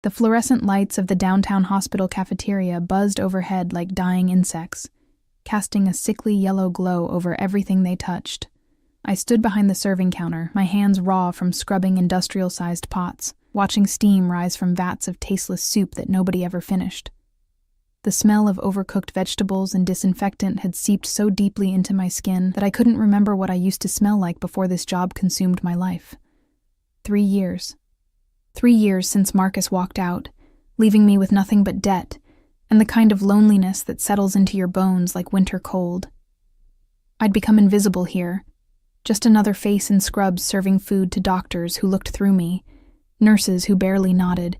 The fluorescent lights of the downtown hospital cafeteria buzzed overhead like dying insects, casting a sickly yellow glow over everything they touched. I stood behind the serving counter, my hands raw from scrubbing industrial-sized pots, watching steam rise from vats of tasteless soup that nobody ever finished. The smell of overcooked vegetables and disinfectant had seeped so deeply into my skin that I couldn't remember what I used to smell like before this job consumed my life. 3 years. 3 years since Marcus walked out, leaving me with nothing but debt, and the kind of loneliness that settles into your bones like winter cold. I'd become invisible here, just another face in scrubs serving food to doctors who looked through me, nurses who barely nodded,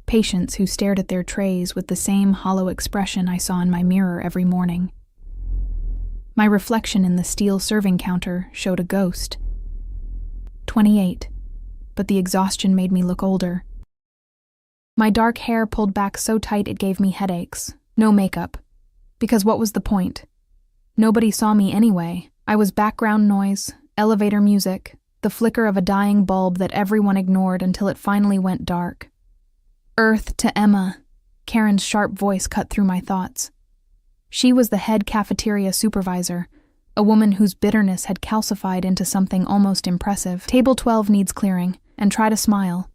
patients who stared at their trays with the same hollow expression I saw in my mirror every morning. My reflection in the steel serving counter showed a ghost. 28, but the exhaustion made me look older. My dark hair pulled back so tight it gave me headaches. No makeup. Because what was the point? Nobody saw me anyway. I was background noise, elevator music, the flicker of a dying bulb that everyone ignored until it finally went dark. Earth to Emma. Karen's sharp voice cut through my thoughts. She was the head cafeteria supervisor, a woman whose bitterness had calcified into something almost impressive. Table 12 needs clearing, and try to smile.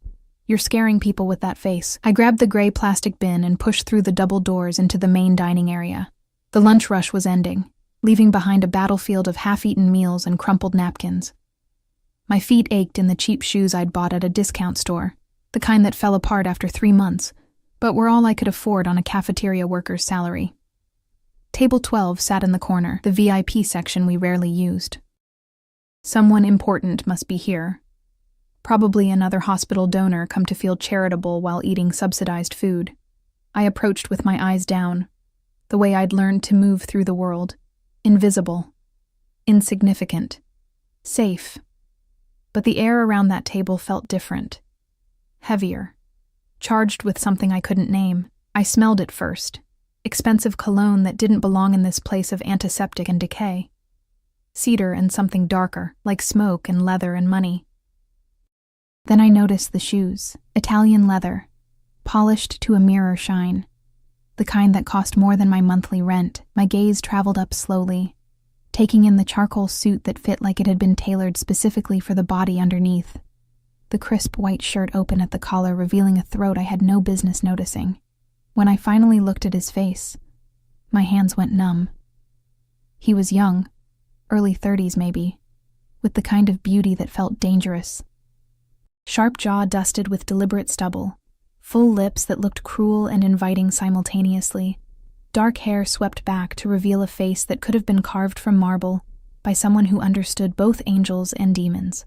You're scaring people with that face. I grabbed the gray plastic bin and pushed through the double doors into the main dining area. The lunch rush was ending, leaving behind a battlefield of half-eaten meals and crumpled napkins. My feet ached in the cheap shoes I'd bought at a discount store, the kind that fell apart after 3 months, but were all I could afford on a cafeteria worker's salary. Table 12 sat in the corner, the VIP section we rarely used. Someone important must be here. Probably another hospital donor come to feel charitable while eating subsidized food. I approached with my eyes down, the way I'd learned to move through the world. Invisible. Insignificant. Safe. But the air around that table felt different. Heavier. Charged with something I couldn't name. I smelled it first. Expensive cologne that didn't belong in this place of antiseptic and decay. Cedar and something darker, like smoke and leather and money. Then I noticed the shoes, Italian leather, polished to a mirror shine. The kind that cost more than my monthly rent. My gaze traveled up slowly, taking in the charcoal suit that fit like it had been tailored specifically for the body underneath. The crisp white shirt open at the collar, revealing a throat I had no business noticing. When I finally looked at his face, my hands went numb. He was young, early 30s maybe, with the kind of beauty that felt dangerous. Sharp jaw dusted with deliberate stubble, full lips that looked cruel and inviting simultaneously, dark hair swept back to reveal a face that could have been carved from marble by someone who understood both angels and demons.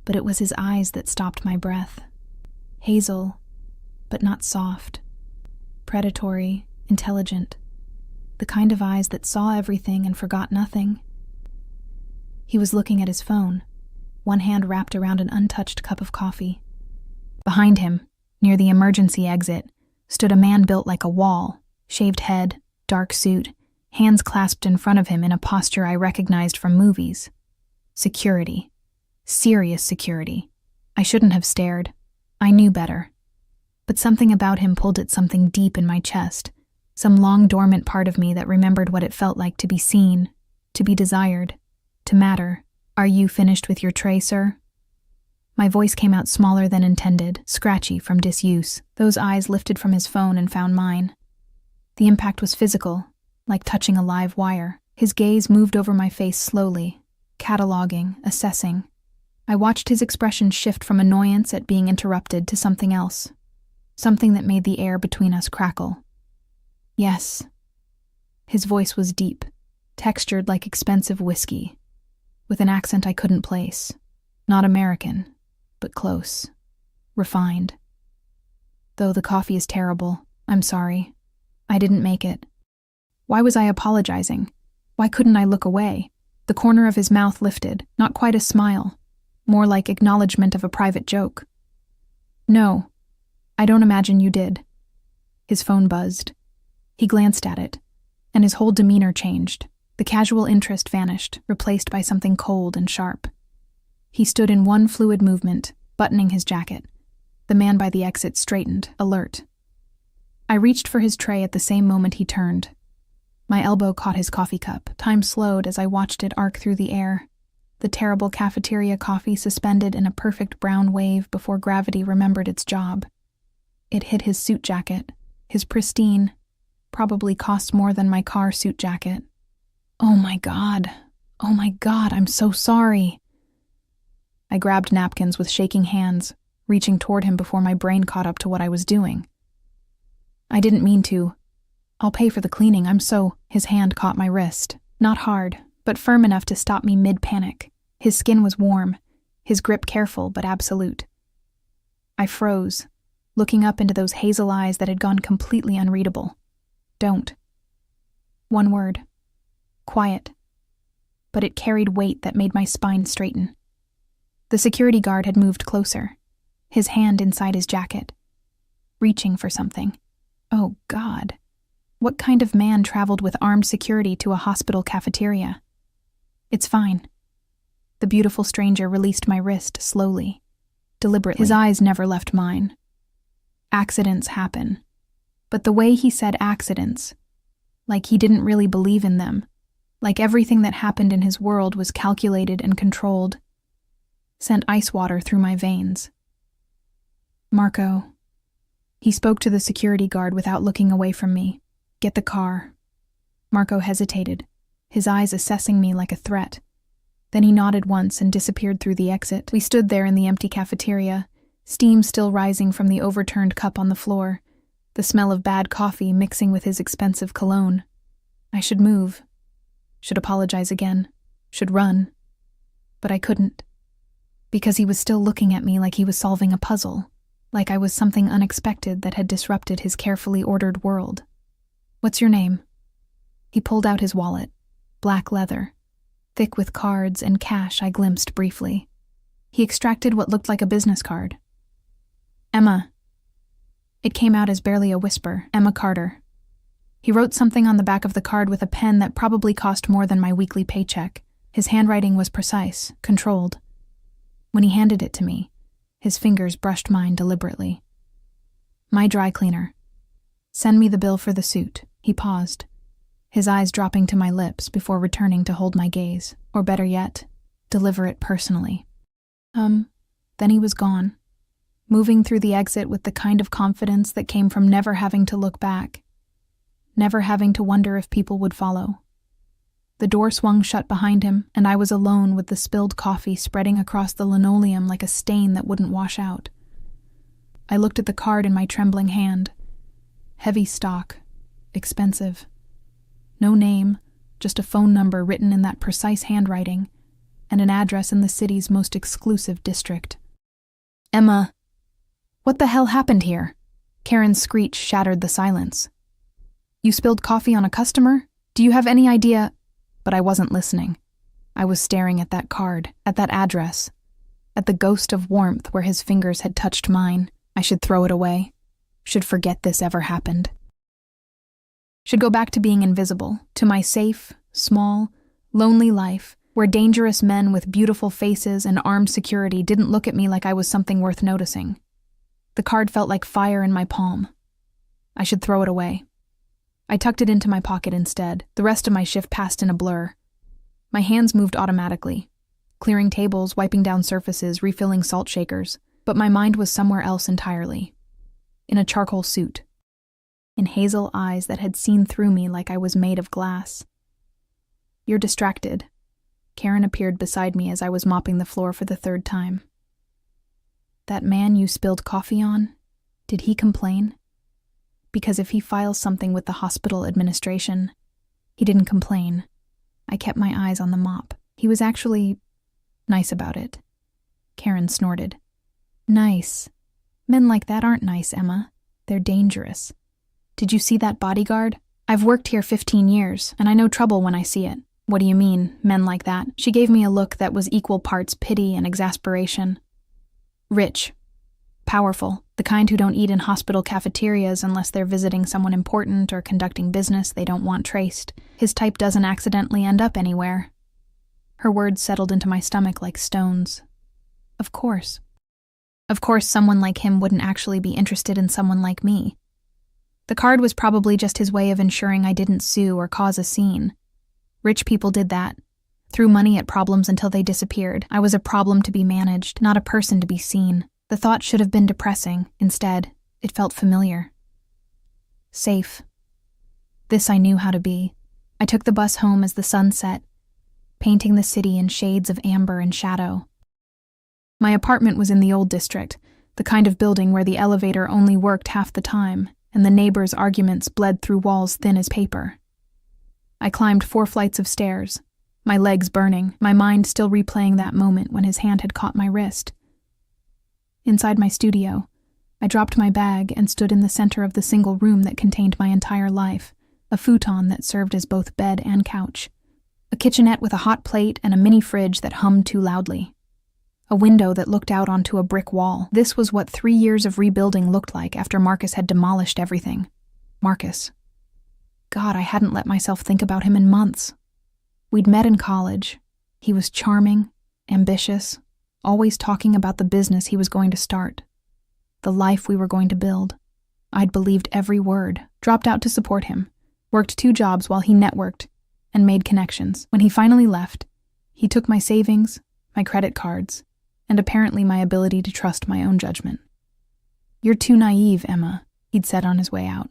But it was his eyes that stopped my breath. Hazel, but not soft. Predatory, intelligent. The kind of eyes that saw everything and forgot nothing. He was looking at his phone, one hand wrapped around an untouched cup of coffee. Behind him, near the emergency exit, stood a man built like a wall, shaved head, dark suit, hands clasped in front of him in a posture I recognized from movies. Security. Serious security. I shouldn't have stared. I knew better. But something about him pulled at something deep in my chest, some long dormant part of me that remembered what it felt like to be seen, to be desired, to matter. "Are you finished with your tray, sir?" My voice came out smaller than intended, scratchy from disuse. Those eyes lifted from his phone and found mine. The impact was physical, like touching a live wire. His gaze moved over my face slowly, cataloging, assessing. I watched his expression shift from annoyance at being interrupted to something else, something that made the air between us crackle. "Yes." His voice was deep, textured like expensive whiskey, with an accent I couldn't place. Not American, but close. Refined. "Though the coffee is terrible, I'm sorry. I didn't make it." Why was I apologizing? Why couldn't I look away? The corner of his mouth lifted, not quite a smile, more like acknowledgement of a private joke. "No, I don't imagine you did." His phone buzzed. He glanced at it, and his whole demeanor changed. The casual interest vanished, replaced by something cold and sharp. He stood in one fluid movement, buttoning his jacket, The man by the exit straightened, alert. I reached for his tray at the same moment he turned. My elbow caught his coffee cup. Time slowed as I watched it arc through the air. The terrible cafeteria coffee suspended in a perfect brown wave before gravity remembered its job. It hit his suit jacket, his pristine, probably cost more than my car suit jacket. Oh my God, I'm so sorry. I grabbed napkins with shaking hands, reaching toward him before my brain caught up to what I was doing. I didn't mean to. I'll pay for the cleaning, His hand caught my wrist, not hard, but firm enough to stop me mid-panic. His skin was warm, his grip careful but absolute. I froze, looking up into those hazel eyes that had gone completely unreadable. Don't. One word. Quiet. But it carried weight that made my spine straighten. The security guard had moved closer, his hand inside his jacket, reaching for something. Oh, God. What kind of man traveled with armed security to a hospital cafeteria? It's fine. The beautiful stranger released my wrist slowly, deliberately. His eyes never left mine. Accidents happen. But the way he said accidents, like he didn't really believe in them, like everything that happened in his world was calculated and controlled, sent ice water through my veins. Marco. He spoke to the security guard without looking away from me. Get the car. Marco hesitated, his eyes assessing me like a threat. Then he nodded once and disappeared through the exit. We stood there in the empty cafeteria, steam still rising from the overturned cup on the floor, the smell of bad coffee mixing with his expensive cologne. I should move, should apologize again, should run. But I couldn't, because he was still looking at me like he was solving a puzzle, like I was something unexpected that had disrupted his carefully ordered world. What's your name? He pulled out his wallet, black leather, thick with cards and cash I glimpsed briefly. He extracted what looked like a business card. Emma. It came out as barely a whisper. Emma Carter. He wrote something on the back of the card with a pen that probably cost more than my weekly paycheck. His handwriting was precise, controlled. When he handed it to me, his fingers brushed mine deliberately. My dry cleaner. Send me the bill for the suit. He paused, his eyes dropping to my lips before returning to hold my gaze, or better yet, deliver it personally. Then he was gone, moving through the exit with the kind of confidence that came from never having to look back, never having to wonder if people would follow. The door swung shut behind him, and I was alone with the spilled coffee spreading across the linoleum like a stain that wouldn't wash out. I looked at the card in my trembling hand. Heavy stock, expensive. No name, just a phone number written in that precise handwriting, and an address in the city's most exclusive district. Emma. What the hell happened here? Karen's screech shattered the silence. You spilled coffee on a customer? Do you have any idea? But I wasn't listening. I was staring at that card, at that address, at the ghost of warmth where his fingers had touched mine. I should throw it away. Should forget this ever happened. Should go back to being invisible, to my safe, small, lonely life, where dangerous men with beautiful faces and armed security didn't look at me like I was something worth noticing. The card felt like fire in my palm. I should throw it away. I tucked it into my pocket instead. The rest of my shift passed in a blur. My hands moved automatically, clearing tables, wiping down surfaces, refilling salt shakers, but my mind was somewhere else entirely. In a charcoal suit. In hazel eyes that had seen through me like I was made of glass. You're distracted. Karen appeared beside me as I was mopping the floor for the third time. That man you spilled coffee on, did he complain? Because if he files something with the hospital administration, he didn't complain. I kept my eyes on the mop. He was actually nice about it. Karen snorted. Nice. Men like that aren't nice, Emma. They're dangerous. Did you see that bodyguard? I've worked here 15 years, and I know trouble when I see it. What do you mean, men like that? She gave me a look that was equal parts pity and exasperation. Rich. Powerful. The kind who don't eat in hospital cafeterias unless they're visiting someone important or conducting business they don't want traced. His type doesn't accidentally end up anywhere. Her words settled into my stomach like stones. Of course. Of course, someone like him wouldn't actually be interested in someone like me. The card was probably just his way of ensuring I didn't sue or cause a scene. Rich people did that. Threw money at problems until they disappeared. I was a problem to be managed, not a person to be seen. The thought should have been depressing. Instead, it felt familiar. Safe. This I knew how to be. I took the bus home as the sun set, painting the city in shades of amber and shadow. My apartment was in the old district, the kind of building where the elevator only worked half the time, and the neighbors' arguments bled through walls thin as paper. I climbed 4 flights of stairs, my legs burning, my mind still replaying that moment when his hand had caught my wrist. Inside my studio, I dropped my bag and stood in the center of the single room that contained my entire life, a futon that served as both bed and couch, a kitchenette with a hot plate and a mini fridge that hummed too loudly, a window that looked out onto a brick wall. This was what 3 years of rebuilding looked like after Marcus had demolished everything. Marcus. God, I hadn't let myself think about him in months. We'd met in college. He was charming, ambitious, always talking about the business he was going to start, the life we were going to build. I'd believed every word, dropped out to support him, worked 2 jobs while he networked, and made connections. When he finally left, he took my savings, my credit cards, and apparently my ability to trust my own judgment. "You're too naive, Emma," he'd said on his way out.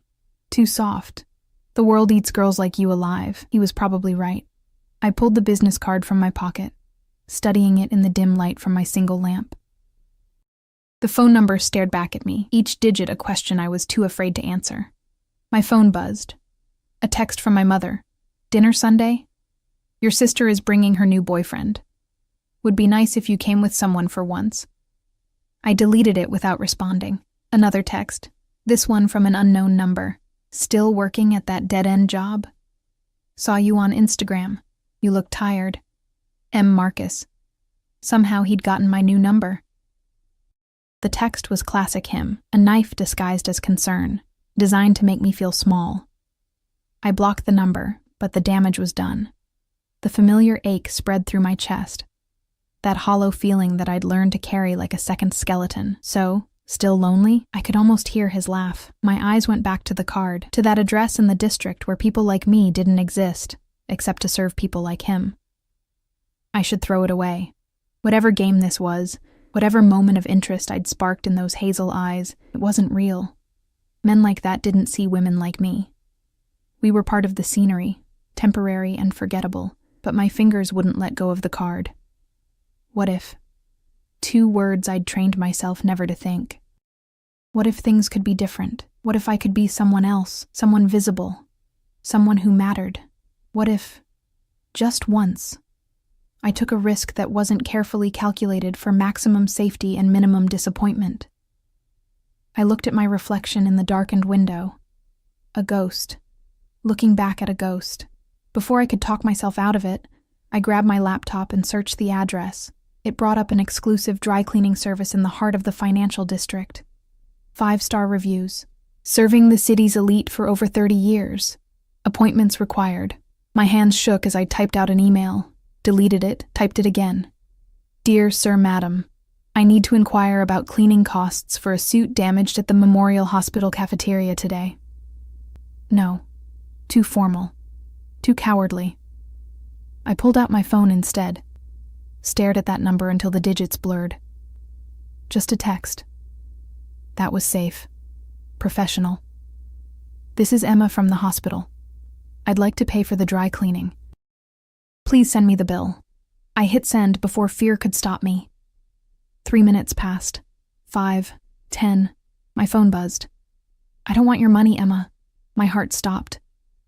"Too soft. The world eats girls like you alive." He was probably right. I pulled the business card from my pocket, studying it in the dim light from my single lamp. The phone number stared back at me, each digit a question I was too afraid to answer. My phone buzzed. A text from my mother. "Dinner Sunday? Your sister is bringing her new boyfriend. Would be nice if you came with someone for once." I deleted it without responding. Another text, this one from an unknown number. "Still working at that dead-end job? Saw you on Instagram. You look tired. M. Marcus." Somehow he'd gotten my new number. The text was classic him, a knife disguised as concern, designed to make me feel small. I blocked the number, but the damage was done. The familiar ache spread through my chest, that hollow feeling that I'd learned to carry like a second skeleton. So, still lonely, I could almost hear his laugh. My eyes went back to the card, to that address in the district where people like me didn't exist, except to serve people like him. I should throw it away. Whatever game this was, whatever moment of interest I'd sparked in those hazel eyes, it wasn't real. Men like that didn't see women like me. We were part of the scenery, temporary and forgettable, but my fingers wouldn't let go of the card. What if? 2 words I'd trained myself never to think. What if things could be different? What if I could be someone else, someone visible, someone who mattered? What if, just once, I took a risk that wasn't carefully calculated for maximum safety and minimum disappointment? I looked at my reflection in the darkened window. A ghost. Looking back at a ghost. Before I could talk myself out of it, I grabbed my laptop and searched the address. It brought up an exclusive dry cleaning service in the heart of the financial district. 5-star reviews. Serving the city's elite for over 30 years. Appointments required. My hands shook as I typed out an email, deleted it, typed it again. "Dear Sir Madam, I need to inquire about cleaning costs for a suit damaged at the Memorial Hospital cafeteria today." No. Too formal. Too cowardly. I pulled out my phone instead. Stared at that number until the digits blurred. Just a text. That was safe. Professional. "This is Emma from the hospital. I'd like to pay for the dry cleaning. Please send me the bill." I hit send before fear could stop me. 3 minutes passed. 5, 10. My phone buzzed. "I don't want your money, Emma." My heart stopped.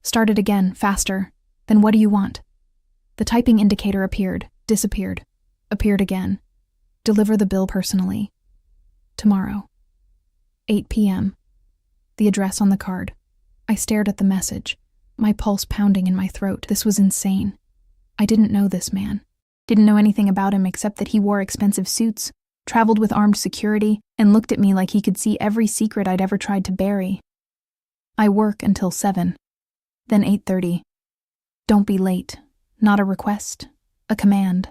Started again, faster. "Then what do you want?" The typing indicator appeared, disappeared, appeared again. "Deliver the bill personally. Tomorrow. 8 p.m. The address on the card. I stared at the message, my pulse pounding in my throat. This was insane. I didn't know this man. Didn't know anything about him except that he wore expensive suits, traveled with armed security, and looked at me like he could see every secret I'd ever tried to bury. "I work until 7. Then 8:30. Don't be late. Not a request. A command.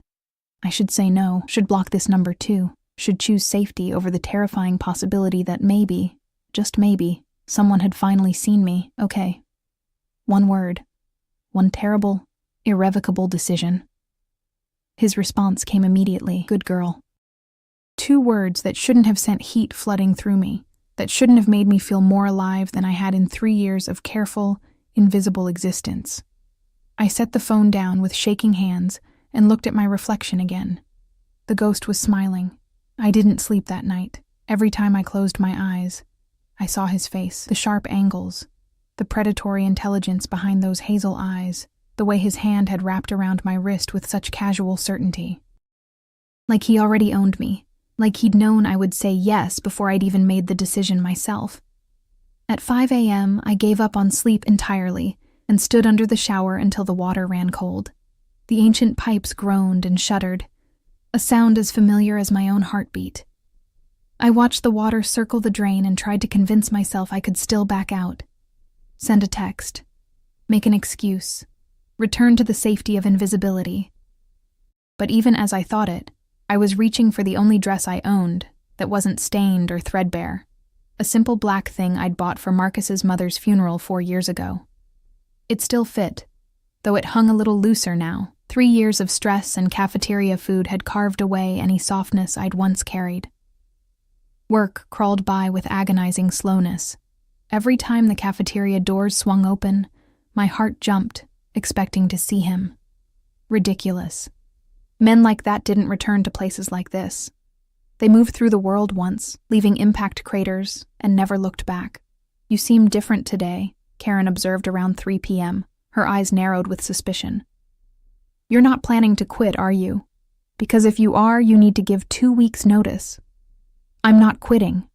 I should say no, should block this number too. should choose safety over the terrifying possibility that maybe, just maybe, someone had finally seen me. Okay. One word. One terrible, irrevocable decision. His response came immediately. Good girl. 2 words that shouldn't have sent heat flooding through me, that shouldn't have made me feel more alive than I had in 3 years of careful, invisible existence. I set the phone down with shaking hands and looked at my reflection again. The ghost was smiling. I didn't sleep that night. Every time I closed my eyes, I saw his face, the sharp angles, the predatory intelligence behind those hazel eyes, the way his hand had wrapped around my wrist with such casual certainty. Like he already owned me, like he'd known I would say yes before I'd even made the decision myself. At 5 a.m., I gave up on sleep entirely and stood under the shower until the water ran cold. The ancient pipes groaned and shuddered, a sound as familiar as my own heartbeat. I watched the water circle the drain and tried to convince myself I could still back out. Send a text. Make an excuse. Return to the safety of invisibility. But even as I thought it, I was reaching for the only dress I owned that wasn't stained or threadbare, a simple black thing I'd bought for Marcus's mother's funeral 4 years ago. It still fit, though it hung a little looser now. 3 years of stress and cafeteria food had carved away any softness I'd once carried. Work crawled by with agonizing slowness. Every time the cafeteria doors swung open, my heart jumped, expecting to see him. Ridiculous. Men like that didn't return to places like this. They moved through the world once, leaving impact craters, and never looked back. You seem different today, Karen observed around 3 p.m., her eyes narrowed with suspicion. You're not planning to quit, are you? Because if you are, you need to give 2 weeks' notice. I'm not quitting.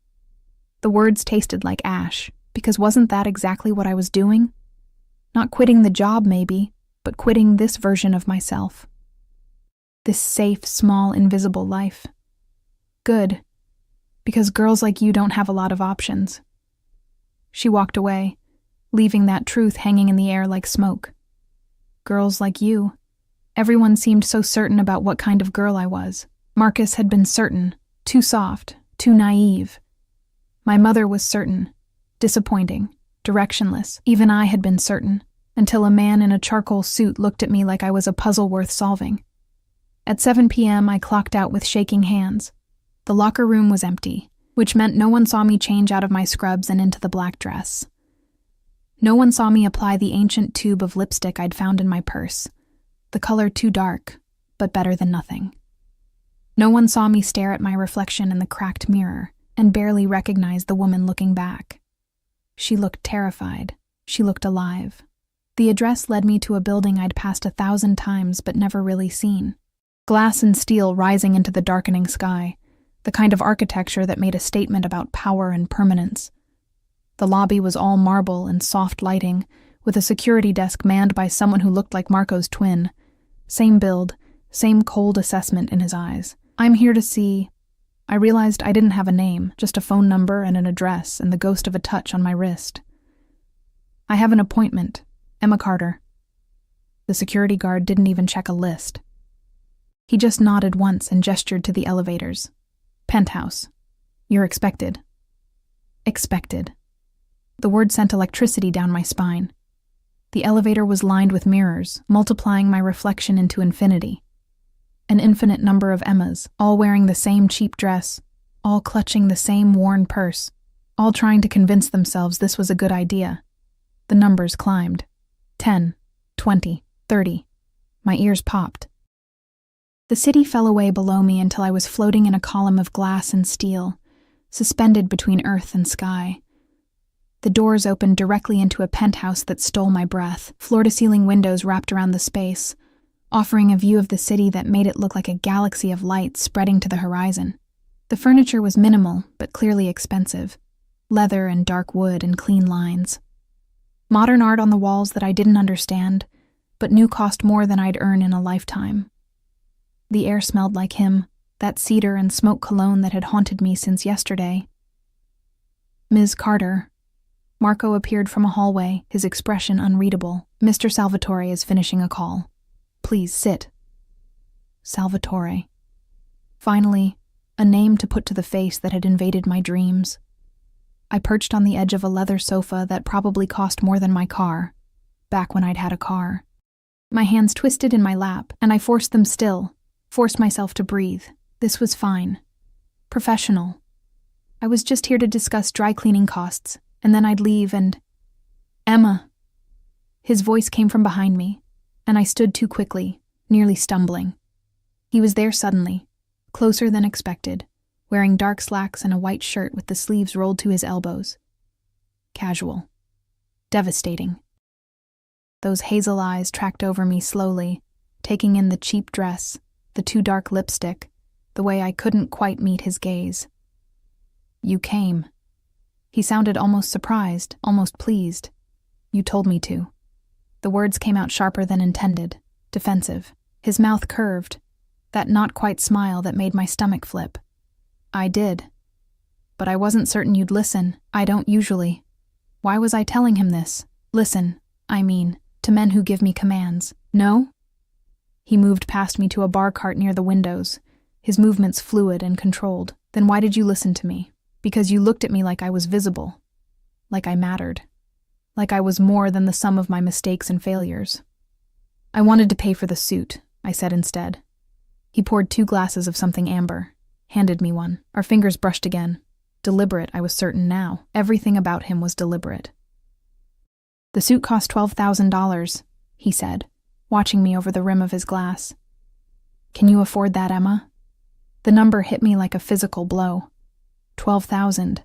The words tasted like ash, because wasn't that exactly what I was doing? Not quitting the job, maybe, but quitting this version of myself. This safe, small, invisible life. Good, because girls like you don't have a lot of options. She walked away, leaving that truth hanging in the air like smoke. Girls like you. Everyone seemed so certain about what kind of girl I was. Marcus had been certain, too soft, too naive. My mother was certain, disappointing, directionless. Even I had been certain, until a man in a charcoal suit looked at me like I was a puzzle worth solving. At 7 p.m., I clocked out with shaking hands. The locker room was empty, which meant no one saw me change out of my scrubs and into the black dress. No one saw me apply the ancient tube of lipstick I'd found in my purse, the color too dark, but better than nothing. No one saw me stare at my reflection in the cracked mirror and barely recognize the woman looking back. She looked terrified. She looked alive. The address led me to a building I'd passed 1,000 times but never really seen. Glass and steel rising into the darkening sky, the kind of architecture that made a statement about power and permanence. The lobby was all marble and soft lighting, with a security desk manned by someone who looked like Marco's twin. Same build, same cold assessment in his eyes. I'm here to see... I realized I didn't have a name, just a phone number and an address and the ghost of a touch on my wrist. I have an appointment. Emma Carter. The security guard didn't even check a list. He just nodded once and gestured to the elevators. Penthouse. You're expected. Expected. The word sent electricity down my spine. The elevator was lined with mirrors, multiplying my reflection into infinity. An infinite number of Emmas, all wearing the same cheap dress, all clutching the same worn purse, all trying to convince themselves this was a good idea. The numbers climbed. 10, 20, 30. My ears popped. The city fell away below me until I was floating in a column of glass and steel, suspended between earth and sky. The doors opened directly into a penthouse that stole my breath, floor-to-ceiling windows wrapped around the space, offering a view of the city that made it look like a galaxy of light spreading to the horizon. The furniture was minimal, but clearly expensive. Leather and dark wood and clean lines. Modern art on the walls that I didn't understand, but knew cost more than I'd earn in a lifetime. The air smelled like him, that cedar and smoke cologne that had haunted me since yesterday. Ms. Carter. Marco appeared from a hallway, his expression unreadable. Mr. Salvatore is finishing a call. Please sit. Salvatore. Finally, a name to put to the face that had invaded my dreams. I perched on the edge of a leather sofa that probably cost more than my car, back when I'd had a car. My hands twisted in my lap, and I forced them still, forced myself to breathe. This was fine. Professional. I was just here to discuss dry cleaning costs, and then I'd leave and... Emma. His voice came from behind me, and I stood too quickly, nearly stumbling. He was there suddenly, closer than expected, wearing dark slacks and a white shirt with the sleeves rolled to his elbows. Casual. Devastating. Those hazel eyes tracked over me slowly, taking in the cheap dress, the too dark lipstick, the way I couldn't quite meet his gaze. You came. He sounded almost surprised, almost pleased. You told me to. The words came out sharper than intended, defensive. His mouth curved, that not-quite smile that made my stomach flip. I did. But I wasn't certain you'd listen. I don't usually. Why was I telling him this? Listen, I mean, to men who give me commands. No? He moved past me to a bar cart near the windows, his movements fluid and controlled. Then why did you listen to me? Because you looked at me like I was visible. Like I mattered. Like I was more than the sum of my mistakes and failures. I wanted to pay for the suit, I said instead. He poured 2 glasses of something amber, handed me one. Our fingers brushed again. Deliberate, I was certain now. Everything about him was deliberate. The suit cost $12,000, he said, watching me over the rim of his glass. Can you afford that, Emma? The number hit me like a physical blow. 12,000.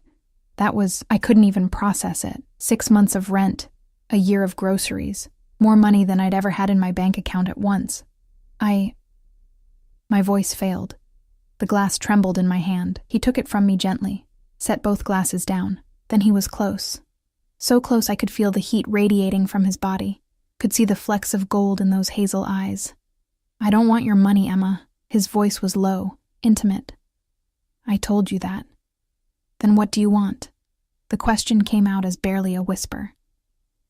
That was, I couldn't even process it. 6 months of rent, a year of groceries, more money than I'd ever had in my bank account at once. My voice failed. The glass trembled in my hand. He took it from me gently, set both glasses down. Then he was close. So close I could feel the heat radiating from his body, could see the flecks of gold in those hazel eyes. I don't want your money, Emma. His voice was low, intimate. I told you that. Then what do you want? The question came out as barely a whisper.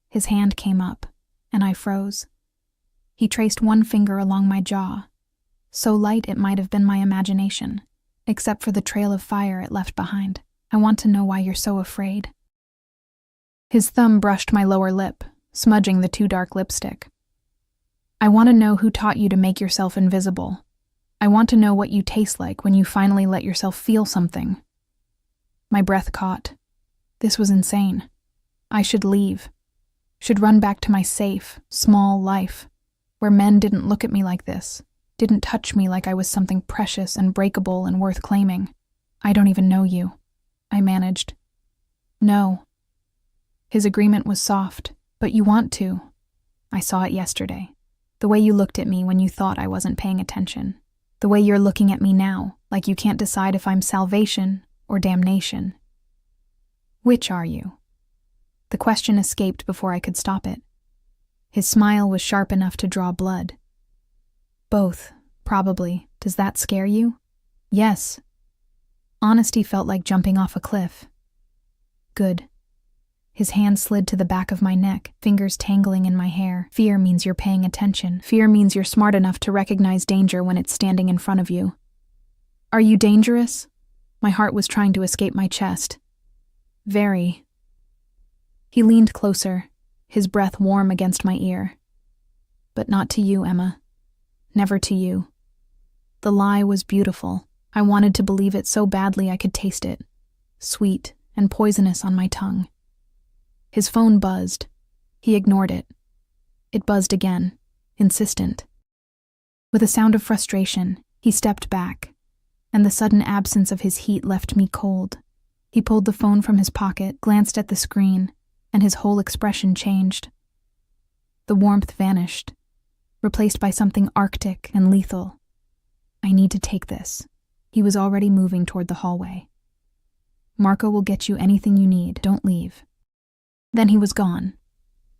His hand came up, and I froze. He traced one finger along my jaw, so light it might have been my imagination, except for the trail of fire it left behind. I want to know why you're so afraid. His thumb brushed my lower lip, smudging the too dark lipstick. I want to know who taught you to make yourself invisible. I want to know what you taste like when you finally let yourself feel something. My breath caught. This was insane. I should leave. Should run back to my safe, small life, where men didn't look at me like this, didn't touch me like I was something precious and breakable and worth claiming. I don't even know you, I managed. No. His agreement was soft, but you want to. I saw it yesterday. The way you looked at me when you thought I wasn't paying attention. The way you're looking at me now, like you can't decide if I'm salvation or damnation. Which are you? The question escaped before I could stop it. His smile was sharp enough to draw blood. Both, probably. Does that scare you? Yes. Honesty felt like jumping off a cliff. Good. His hand slid to the back of my neck, fingers tangling in my hair. Fear means you're paying attention. Fear means you're smart enough to recognize danger when it's standing in front of you. Are you dangerous? My heart was trying to escape my chest. Very. He leaned closer, his breath warm against my ear. But not to you, Emma. Never to you. The lie was beautiful. I wanted to believe it so badly I could taste it. Sweet and poisonous on my tongue. His phone buzzed. He ignored it. It buzzed again, insistent. With a sound of frustration, he stepped back, and the sudden absence of his heat left me cold. He pulled the phone from his pocket, glanced at the screen, and his whole expression changed. The warmth vanished, replaced by something arctic and lethal. I need to take this. He was already moving toward the hallway. Marco will get you anything you need. Don't leave. Then he was gone,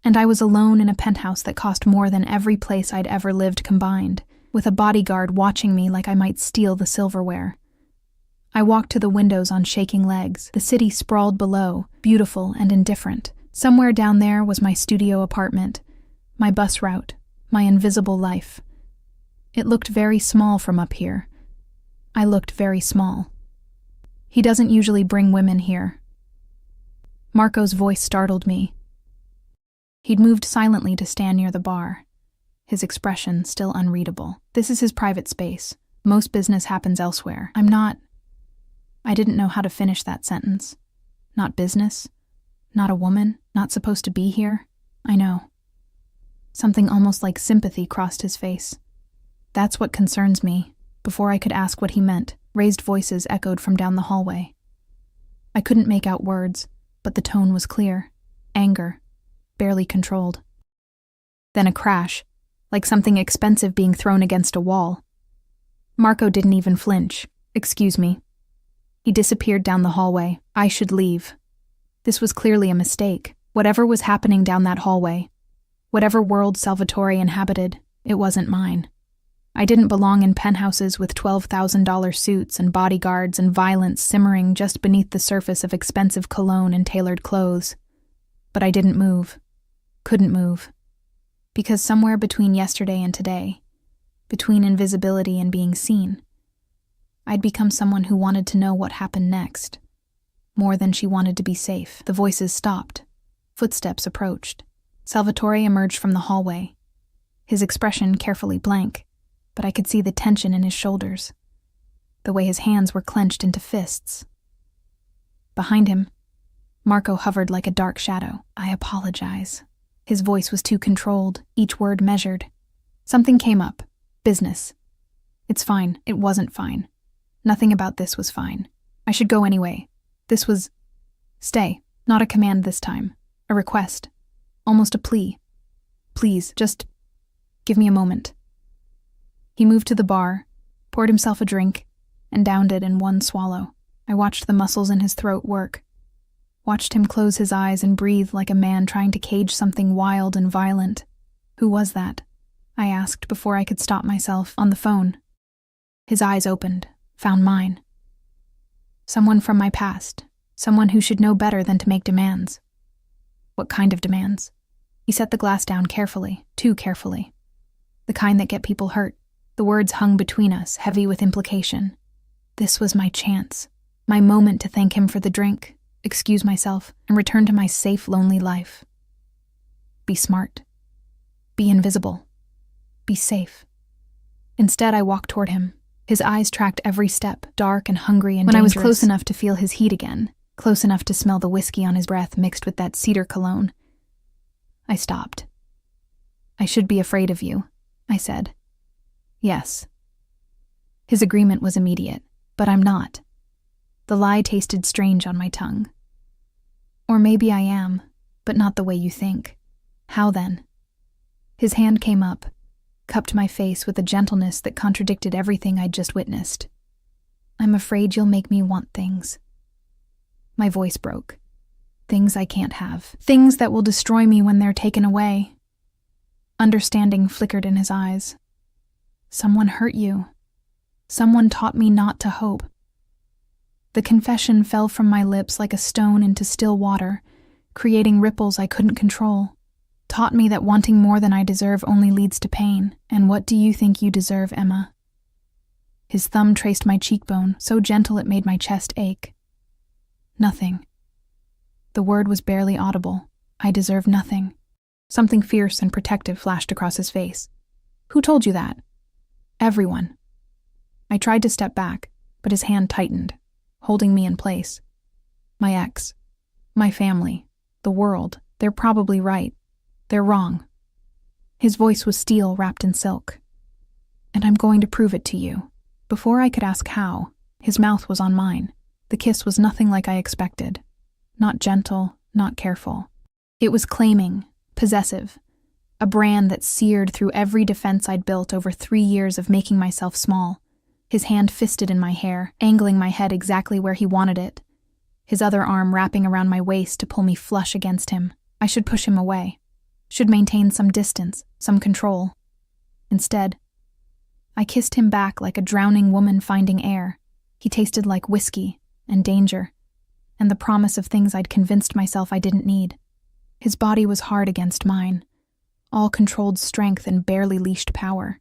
and I was alone in a penthouse that cost more than every place I'd ever lived combined, with a bodyguard watching me like I might steal the silverware. I walked to the windows on shaking legs. The city sprawled below, beautiful and indifferent. Somewhere down there was my studio apartment, my bus route, my invisible life. It looked very small from up here, I looked very small. He doesn't usually bring women here. Marco's voice startled me. He'd moved silently to stand near the bar, his expression still unreadable. This is his private space. Most business happens elsewhere. I didn't know how to finish that sentence. Not business, not a woman, not supposed to be here. I know. Something almost like sympathy crossed his face. That's what concerns me. Before I could ask what he meant, raised voices echoed from down the hallway. I couldn't make out words, but the tone was clear. Anger, barely controlled. Then a crash, like something expensive being thrown against a wall. Marco didn't even flinch. Excuse me. He disappeared down the hallway. I should leave. This was clearly a mistake. Whatever was happening down that hallway, whatever world Salvatore inhabited, it wasn't mine. I didn't belong in penthouses with $12,000 suits and bodyguards and violence simmering just beneath the surface of expensive cologne and tailored clothes. But I didn't move. Couldn't move. Because somewhere between yesterday and today, between invisibility and being seen, I'd become someone who wanted to know what happened next. More than she wanted to be safe. The voices stopped. Footsteps approached. Salvatore emerged from the hallway, his expression carefully blank, but I could see the tension in his shoulders, the way his hands were clenched into fists. Behind him, Marco hovered like a dark shadow. I apologize. His voice was too controlled, each word measured. Something came up. Business. It's fine. It wasn't fine. Nothing about this was fine. I should go anyway. This was... Stay. Not a command this time. A request. Almost a plea. Please, just give me a moment. He moved to the bar, poured himself a drink, and downed it in one swallow. I watched the muscles in his throat work. Watched him close his eyes and breathe like a man trying to cage something wild and violent. Who was that? I asked before I could stop myself. On the phone. His eyes opened, found mine. Someone from my past. Someone who should know better than to make demands. What kind of demands? He set the glass down carefully, too carefully. The kind that get people hurt. The words hung between us, heavy with implication. This was my chance, my moment to thank him for the drink, excuse myself, and return to my safe, lonely life. Be smart. Be invisible. Be safe. Instead, I walked toward him. His eyes tracked every step, dark and hungry and dangerous. When I was close enough to feel his heat again, close enough to smell the whiskey on his breath mixed with that cedar cologne, I stopped. I should be afraid of you, I said. Yes. His agreement was immediate, but I'm not. The lie tasted strange on my tongue. Or maybe I am, but not the way you think. How then? His hand came up, cupped my face with a gentleness that contradicted everything I'd just witnessed. I'm afraid you'll make me want things. My voice broke. Things I can't have. Things that will destroy me when they're taken away. Understanding flickered in his eyes. Someone hurt you. Someone taught me not to hope. The confession fell from my lips like a stone into still water, creating ripples I couldn't control. Taught me that wanting more than I deserve only leads to pain. And what do you think you deserve, Emma? His thumb traced my cheekbone, so gentle it made my chest ache. Nothing. The word was barely audible. I deserve nothing. Something fierce and protective flashed across his face. Who told you that? Everyone. I tried to step back, but his hand tightened, holding me in place. My ex. My family. The world. They're probably right. They're wrong. His voice was steel wrapped in silk. And I'm going to prove it to you. Before I could ask how, his mouth was on mine. The kiss was nothing like I expected. Not gentle, not careful. It was claiming, possessive, a brand that seared through every defense I'd built over 3 years of making myself small. His hand fisted in my hair, angling my head exactly where he wanted it. His other arm wrapping around my waist to pull me flush against him. I should push him away. Should maintain some distance, some control. Instead, I kissed him back like a drowning woman finding air. He tasted like whiskey and danger, and the promise of things I'd convinced myself I didn't need. His body was hard against mine, all controlled strength and barely leashed power.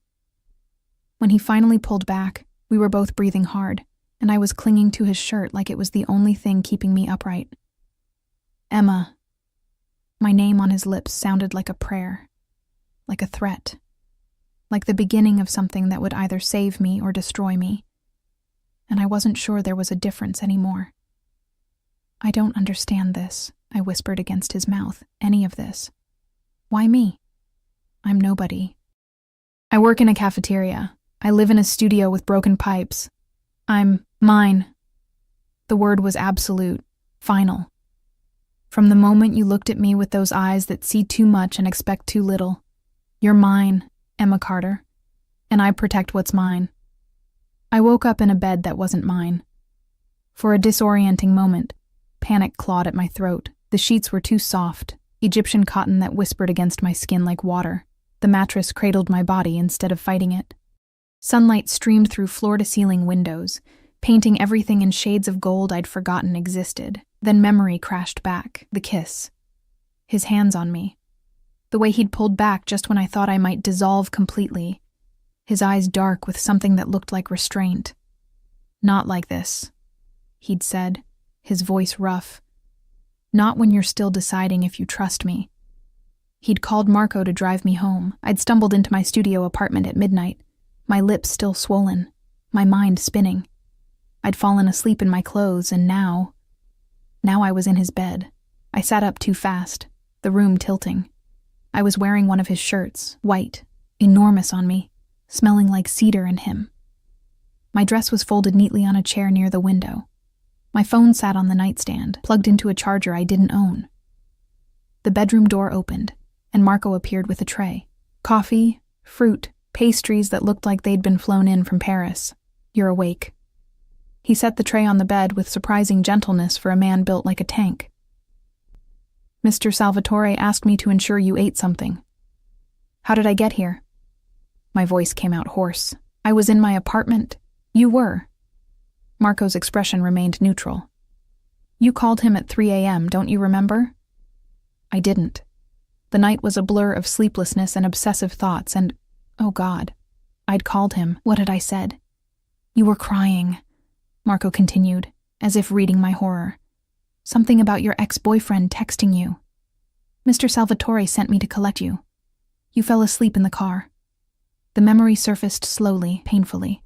When he finally pulled back, We were both breathing hard, and I was clinging to his shirt like it was the only thing keeping me upright. Emma. My name on his lips sounded like a prayer, like a threat, like the beginning of something that would either save me or destroy me. And I wasn't sure there was a difference anymore. I don't understand this, I whispered against his mouth, any of this. Why me? I'm nobody. I work in a cafeteria. I live in a studio with broken pipes. I'm mine. The word was absolute, final. From the moment you looked at me with those eyes that see too much and expect too little, you're mine, Emma Carter, and I protect what's mine. I woke up in a bed that wasn't mine. For a disorienting moment, panic clawed at my throat. The sheets were too soft, Egyptian cotton that whispered against my skin like water. The mattress cradled my body instead of fighting it. Sunlight streamed through floor-to-ceiling windows, painting everything in shades of gold I'd forgotten existed. Then memory crashed back, the kiss. His hands on me. The way he'd pulled back just when I thought I might dissolve completely. His eyes dark with something that looked like restraint. Not like this, he'd said, his voice rough. Not when you're still deciding if you trust me. He'd called Marco to drive me home. I'd stumbled into my studio apartment at midnight, my lips still swollen, my mind spinning. I'd fallen asleep in my clothes, and now I was in his bed. I sat up too fast, the room tilting. I was wearing one of his shirts, white, enormous on me, smelling like cedar and him. My dress was folded neatly on a chair near the window. My phone sat on the nightstand, plugged into a charger I didn't own. The bedroom door opened, and Marco appeared with a tray. Coffee, fruit, pastries that looked like they'd been flown in from Paris. You're awake. He set the tray on the bed with surprising gentleness for a man built like a tank. Mr. Salvatore asked me to ensure you ate something. How did I get here? My voice came out hoarse. I was in my apartment. You were. Marco's expression remained neutral. You called him at 3 a.m., don't you remember? I didn't. The night was a blur of sleeplessness and obsessive thoughts, and, oh God, I'd called him. What had I said? You were crying, Marco continued, as if reading my horror. Something about your ex-boyfriend texting you. Mr. Salvatore sent me to collect you. You fell asleep in the car. The memory surfaced slowly, painfully.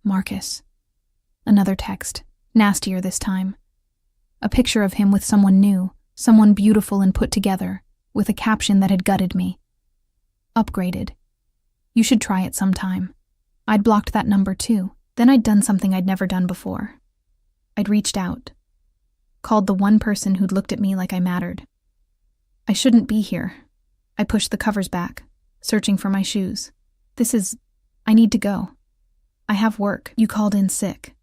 Marcus. Another text, nastier this time. A picture of him with someone new, someone beautiful and put together, with a caption that had gutted me. Upgraded. You should try it sometime. I'd blocked that number too. Then I'd done something I'd never done before. I'd reached out. Called the one person who'd looked at me like I mattered. I shouldn't be here. I pushed the covers back, searching for my shoes. I need to go. I have work. You called in sick.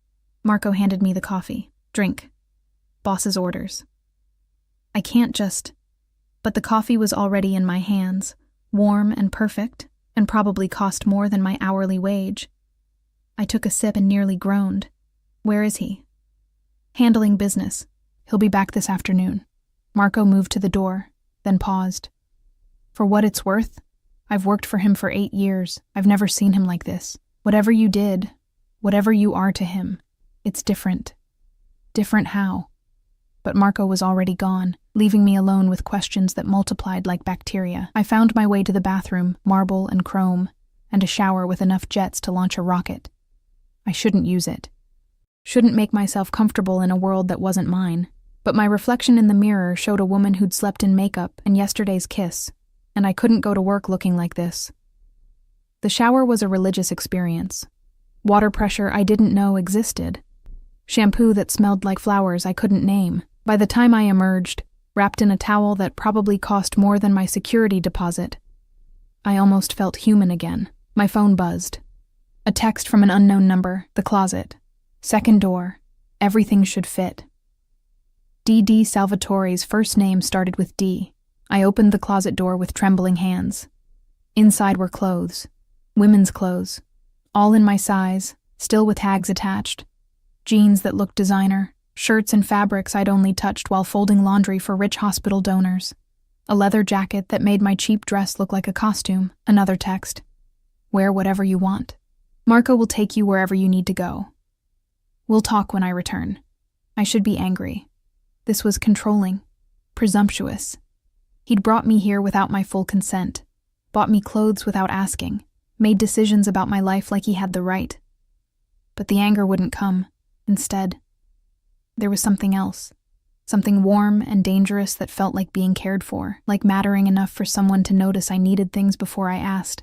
Marco handed me the coffee. Drink. Boss's orders. I can't just... But the coffee was already in my hands, warm and perfect, and probably cost more than my hourly wage. I took a sip and nearly groaned. Where is he? Handling business. He'll be back this afternoon. Marco moved to the door, then paused. For what it's worth, I've worked for him for 8 years. I've never seen him like this. Whatever you did, whatever you are to him, it's different. Different how? But Marco was already gone, leaving me alone with questions that multiplied like bacteria. I found my way to the bathroom, marble and chrome, and a shower with enough jets to launch a rocket. I shouldn't use it. Shouldn't make myself comfortable in a world that wasn't mine. But my reflection in the mirror showed a woman who'd slept in makeup and yesterday's kiss, and I couldn't go to work looking like this. The shower was a religious experience. Water pressure I didn't know existed. Shampoo that smelled like flowers I couldn't name. By the time I emerged, wrapped in a towel that probably cost more than my security deposit, I almost felt human again. My phone buzzed. A text from an unknown number, the closet. Second door. Everything should fit. D.D. Salvatore's first name started with D. I opened the closet door with trembling hands. Inside were clothes. Women's clothes. All in my size, still with tags attached. Jeans that looked designer. Shirts and fabrics I'd only touched while folding laundry for rich hospital donors. A leather jacket that made my cheap dress look like a costume. Another text. Wear whatever you want. Marco will take you wherever you need to go. We'll talk when I return. I should be angry. This was controlling, presumptuous. He'd brought me here without my full consent, bought me clothes without asking, made decisions about my life like he had the right. But the anger wouldn't come. Instead, there was something else. Something warm and dangerous that felt like being cared for, like mattering enough for someone to notice I needed things before I asked.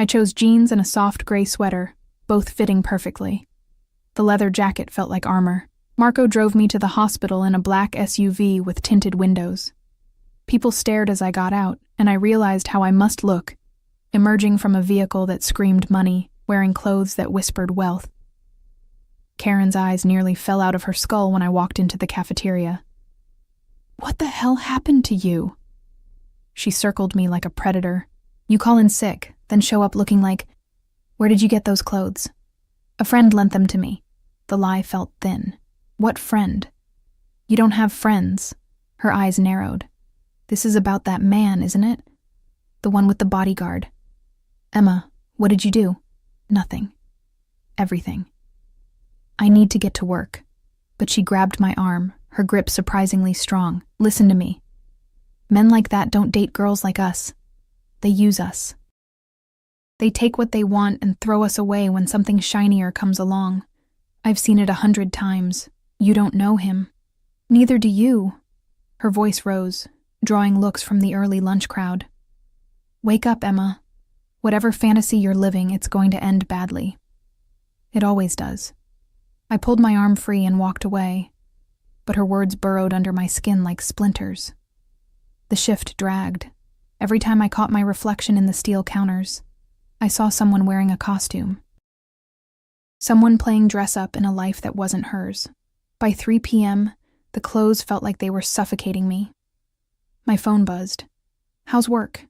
I chose jeans and a soft gray sweater, both fitting perfectly. The leather jacket felt like armor. Marco drove me to the hospital in a black SUV with tinted windows. People stared as I got out, and I realized how I must look, emerging from a vehicle that screamed money, wearing clothes that whispered wealth. Karen's eyes nearly fell out of her skull when I walked into the cafeteria. "What the hell happened to you?" She circled me like a predator. "You call in sick, then show up looking like, where did you get those clothes?" "A friend lent them to me." The lie felt thin. "What friend?" "You don't have friends." Her eyes narrowed. "This is about that man, isn't it? The one with the bodyguard." "Emma, what did you do?" "Nothing. Everything." "I need to get to work." But she grabbed my arm, her grip surprisingly strong. "Listen to me. Men like that don't date girls like us. They use us. They take what they want and throw us away when something shinier comes along. I've seen it 100 times. You don't know him. Neither do you." Her voice rose, drawing looks from the early lunch crowd. "Wake up, Emma. Whatever fantasy you're living, it's going to end badly. It always does." I pulled my arm free and walked away, but her words burrowed under my skin like splinters. The shift dragged. Every time I caught my reflection in the steel counters, I saw someone wearing a costume. Someone playing dress-up in a life that wasn't hers. By 3 p.m., the clothes felt like they were suffocating me. My phone buzzed. "How's work?"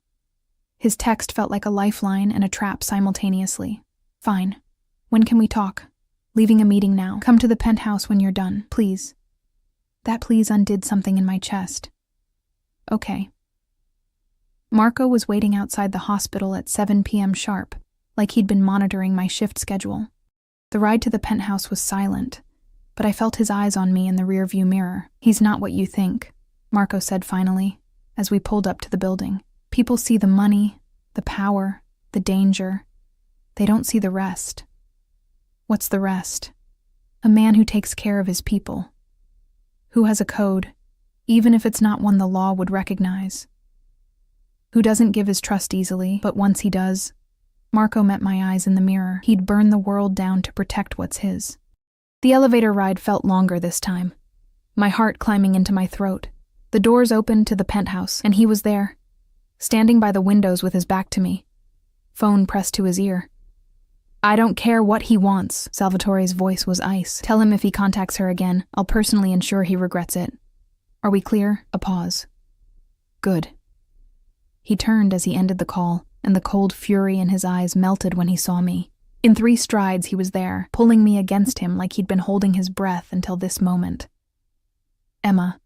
His text felt like a lifeline and a trap simultaneously. "Fine. When can we talk?" "Leaving a meeting now. Come to the penthouse when you're done, please." That please undid something in my chest. "Okay." Marco was waiting outside the hospital at 7 p.m. sharp, like he'd been monitoring my shift schedule. The ride to the penthouse was silent, but I felt his eyes on me in the rearview mirror. "He's not what you think," Marco said finally, as we pulled up to the building. "People see the money, the power, the danger. They don't see the rest." "What's the rest?" "A man who takes care of his people. Who has a code, even if it's not one the law would recognize. Who doesn't give his trust easily, but once he does..." Marco met my eyes in the mirror. He'd burn the world down to protect what's his. The elevator ride felt longer this time, my heart climbing into my throat. The doors opened to the penthouse, and he was there, standing by the windows with his back to me, phone pressed to his ear. "I don't care what he wants." Salvatore's voice was ice. "Tell him if he contacts her again, I'll personally ensure he regrets it. Are we clear?" A pause. "Good." He turned as he ended the call, and the cold fury in his eyes melted when he saw me. In 3 strides he was there, pulling me against him like he'd been holding his breath until this moment. "Emma."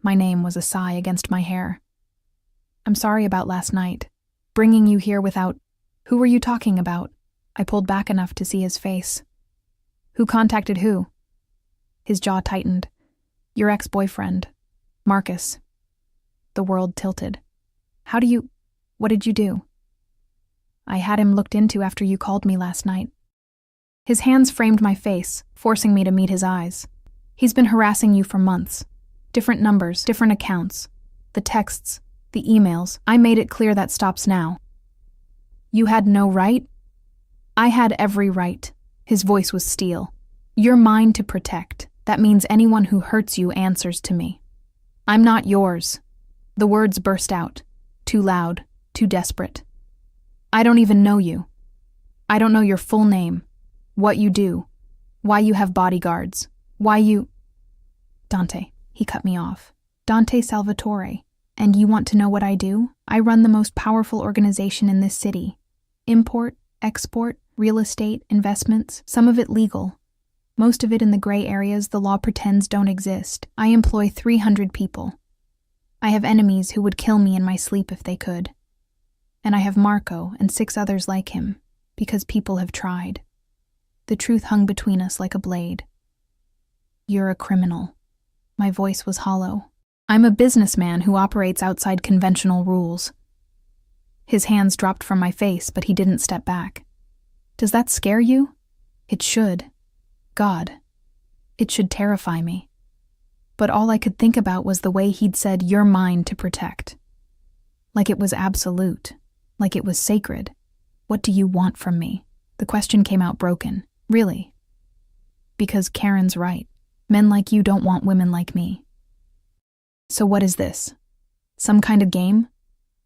My name was a sigh against my hair. "I'm sorry about last night. Bringing you here without..." "Who were you talking about?" I pulled back enough to see his face. "Who contacted who?" His jaw tightened. "Your ex-boyfriend, Marcus." The world tilted. What did you do?" "I had him looked into after you called me last night." His hands framed my face, forcing me to meet his eyes. "He's been harassing you for months. Different numbers, different accounts. The texts, the emails. I made it clear that stops now." "You had no right?" "I had every right." His voice was steel. "You're mine to protect. That means anyone who hurts you answers to me. I'm not yours." The words burst out, too loud, too desperate. "I don't even know you. I don't know your full name, what you do, why you have bodyguards, why you..." "Dante," he cut me off. "Dante Salvatore. And you want to know what I do? I run the most powerful organization in this city. Import, export, real estate, investments, some of it legal. Most of it in the gray areas the law pretends don't exist. I employ 300 people. I have enemies who would kill me in my sleep if they could. And I have Marco and 6 others like him, because people have tried. The truth hung between us like a blade. You're a criminal. My voice was hollow. I'm a businessman who operates outside conventional rules. His hands dropped from my face, but he didn't step back. Does that scare you? It should. God. It should terrify me. But all I could think about was the way he'd said, "You're mine to protect." Like it was absolute. Like it was sacred. What do you want from me? The question came out broken. Really? Because Karen's right. Men like you don't want women like me. So what is this? Some kind of game?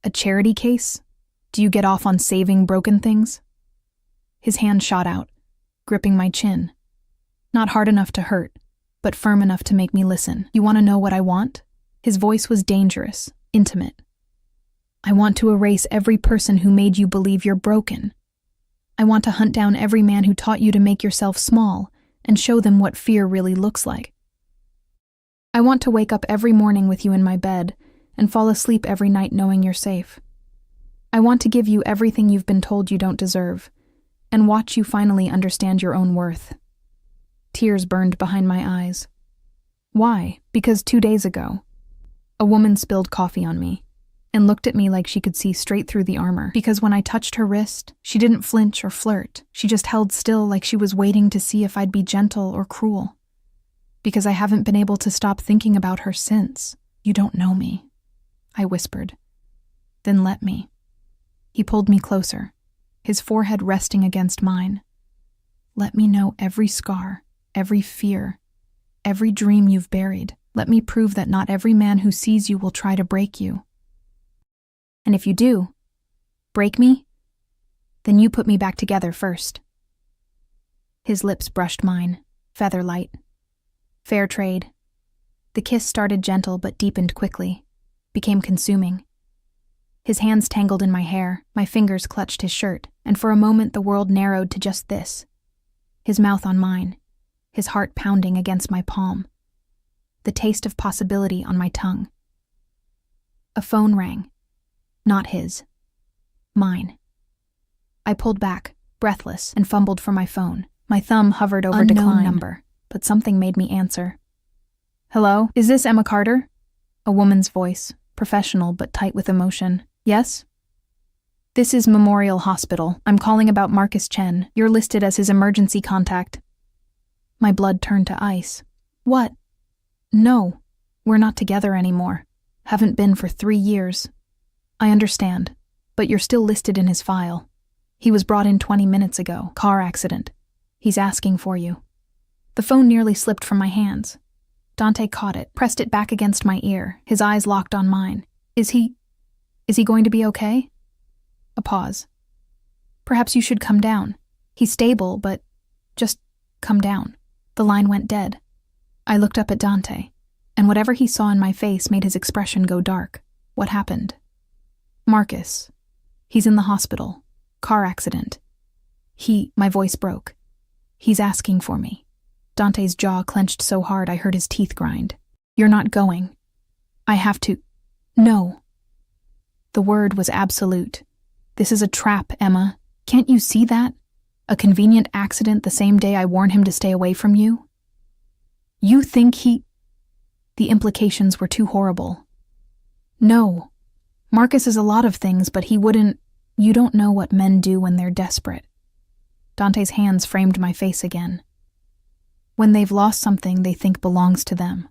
A charity case? Do you get off on saving broken things? His hand shot out, gripping my chin. Not hard enough to hurt, but firm enough to make me listen. You want to know what I want? His voice was dangerous, intimate. I want to erase every person who made you believe you're broken. I want to hunt down every man who taught you to make yourself small and show them what fear really looks like. I want to wake up every morning with you in my bed and fall asleep every night knowing you're safe. I want to give you everything you've been told you don't deserve and watch you finally understand your own worth. Tears burned behind my eyes. Why? Because 2 days ago, a woman spilled coffee on me and looked at me like she could see straight through the armor. Because when I touched her wrist, she didn't flinch or flirt. She just held still like she was waiting to see if I'd be gentle or cruel. Because I haven't been able to stop thinking about her since. You don't know me, I whispered. Then let me. He pulled me closer, his forehead resting against mine. Let me know every scar, every fear, every dream you've buried. Let me prove that not every man who sees you will try to break you. And if you do, break me, then you put me back together first. His lips brushed mine, feather light. Fair trade. The kiss started gentle but deepened quickly, became consuming. His hands tangled in my hair, my fingers clutched his shirt, and for a moment the world narrowed to just this. His mouth on mine, his heart pounding against my palm. The taste of possibility on my tongue. A phone rang. Not his. Mine. I pulled back, breathless, and fumbled for my phone. My thumb hovered over decline number, but something made me answer. Hello? Is this Emma Carter? A woman's voice, professional but tight with emotion. Yes? This is Memorial Hospital. I'm calling about Marcus Chen. You're listed as his emergency contact. My blood turned to ice. What? No, we're not together anymore. Haven't been for 3 years. I understand, but you're still listed in his file. He was brought in 20 minutes ago. Car accident. He's asking for you. The phone nearly slipped from my hands. Dante caught it, pressed it back against my ear, his eyes locked on mine. Is he going to be okay? A pause. Perhaps you should come down. He's stable, but just come down. The line went dead. I looked up at Dante, and whatever he saw in my face made his expression go dark. What happened? Marcus. He's in the hospital. Car accident. My voice broke. He's asking for me. Dante's jaw clenched so hard I heard his teeth grind. You're not going. I have to. No. The word was absolute. This is a trap, Emma. Can't you see that? A convenient accident the same day I warn him to stay away from you? You think The implications were too horrible. No. Marcus is a lot of things, but he wouldn't. You don't know what men do when they're desperate. Dante's hands framed my face again. When they've lost something they think belongs to them.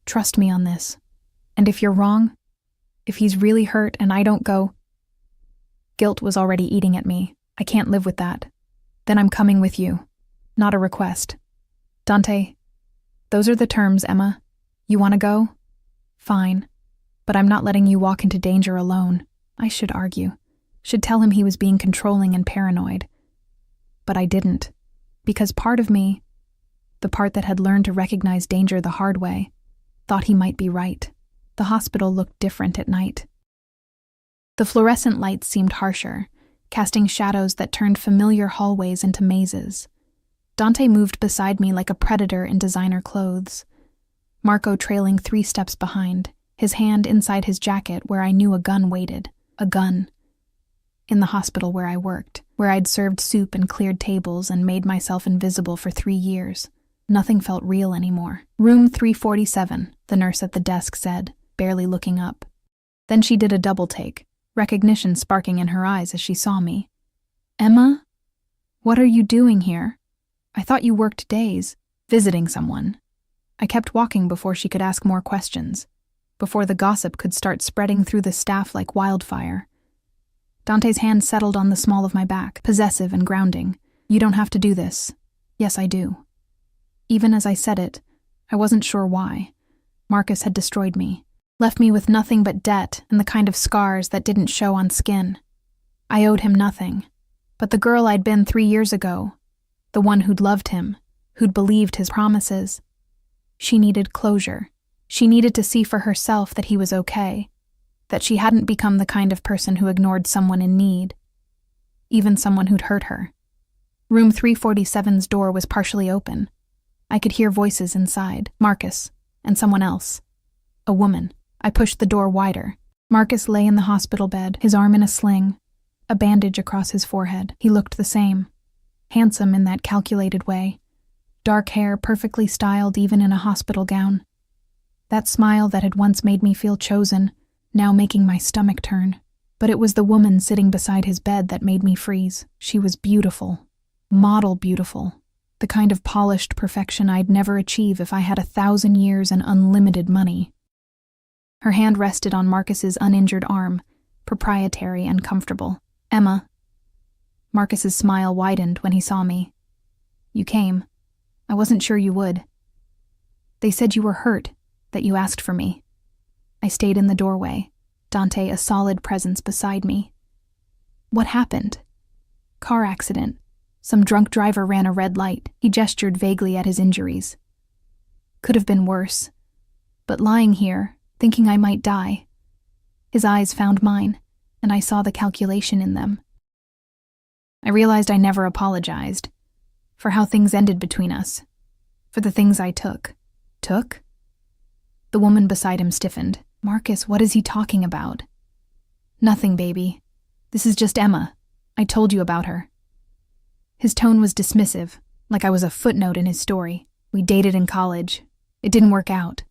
Trust me on this. And if you're wrong, if he's really hurt and I don't go... Guilt was already eating at me. I can't live with that. Then I'm coming with you. Not a request. Dante, those are the terms, Emma. You want to go? Fine. But I'm not letting you walk into danger alone. I should argue. Should tell him he was being controlling and paranoid. But I didn't. Because part of me, the part that had learned to recognize danger the hard way, thought he might be right. The hospital looked different at night. The fluorescent lights seemed harsher, casting shadows that turned familiar hallways into mazes. Dante moved beside me like a predator in designer clothes. Marco trailing 3 steps behind, his hand inside his jacket where I knew a gun waited. A gun. in the hospital where I worked, where I'd served soup and cleared tables and made myself invisible for 3 years. Nothing felt real anymore. Room 347, the nurse at the desk said, barely looking up. Then she did a double take, recognition sparking in her eyes as she saw me. Emma? What are you doing here? I thought you worked days, visiting someone. I kept walking before she could ask more questions, before the gossip could start spreading through the staff like wildfire. Dante's hand settled on the small of my back, possessive and grounding. You don't have to do this. Yes, I do. Even as I said it, I wasn't sure why. Marcus had destroyed me, left me with nothing but debt and the kind of scars that didn't show on skin. I owed him nothing, but the girl I'd been 3 years ago, the one who'd loved him, who'd believed his promises, she needed closure. She needed to see for herself that he was okay, that she hadn't become the kind of person who ignored someone in need, even someone who'd hurt her. Room 347's door was partially open. I could hear voices inside, Marcus, and someone else. A woman. I pushed the door wider. Marcus lay in the hospital bed, his arm in a sling, a bandage across his forehead. He looked the same, handsome in that calculated way, dark hair perfectly styled even in a hospital gown. That smile that had once made me feel chosen, now making my stomach turn. But it was the woman sitting beside his bed that made me freeze. She was beautiful, model beautiful, the kind of polished perfection I'd never achieve if I had 1,000 years and unlimited money. Her hand rested on Marcus's uninjured arm, proprietary and comfortable. Emma. Marcus's smile widened when he saw me. You came. I wasn't sure you would. They said you were hurt, that you asked for me. I stayed in the doorway, Dante a solid presence beside me. What happened? Car accident. Some drunk driver ran a red light. He gestured vaguely at his injuries. Could have been worse. But lying here, thinking I might die. His eyes found mine, and I saw the calculation in them. I realized I never apologized for how things ended between us, for the things I took. Took? The woman beside him stiffened. Marcus, what is he talking about? Nothing, baby. This is just Emma. I told you about her. His tone was dismissive, like I was a footnote in his story. We dated in college. It didn't work out.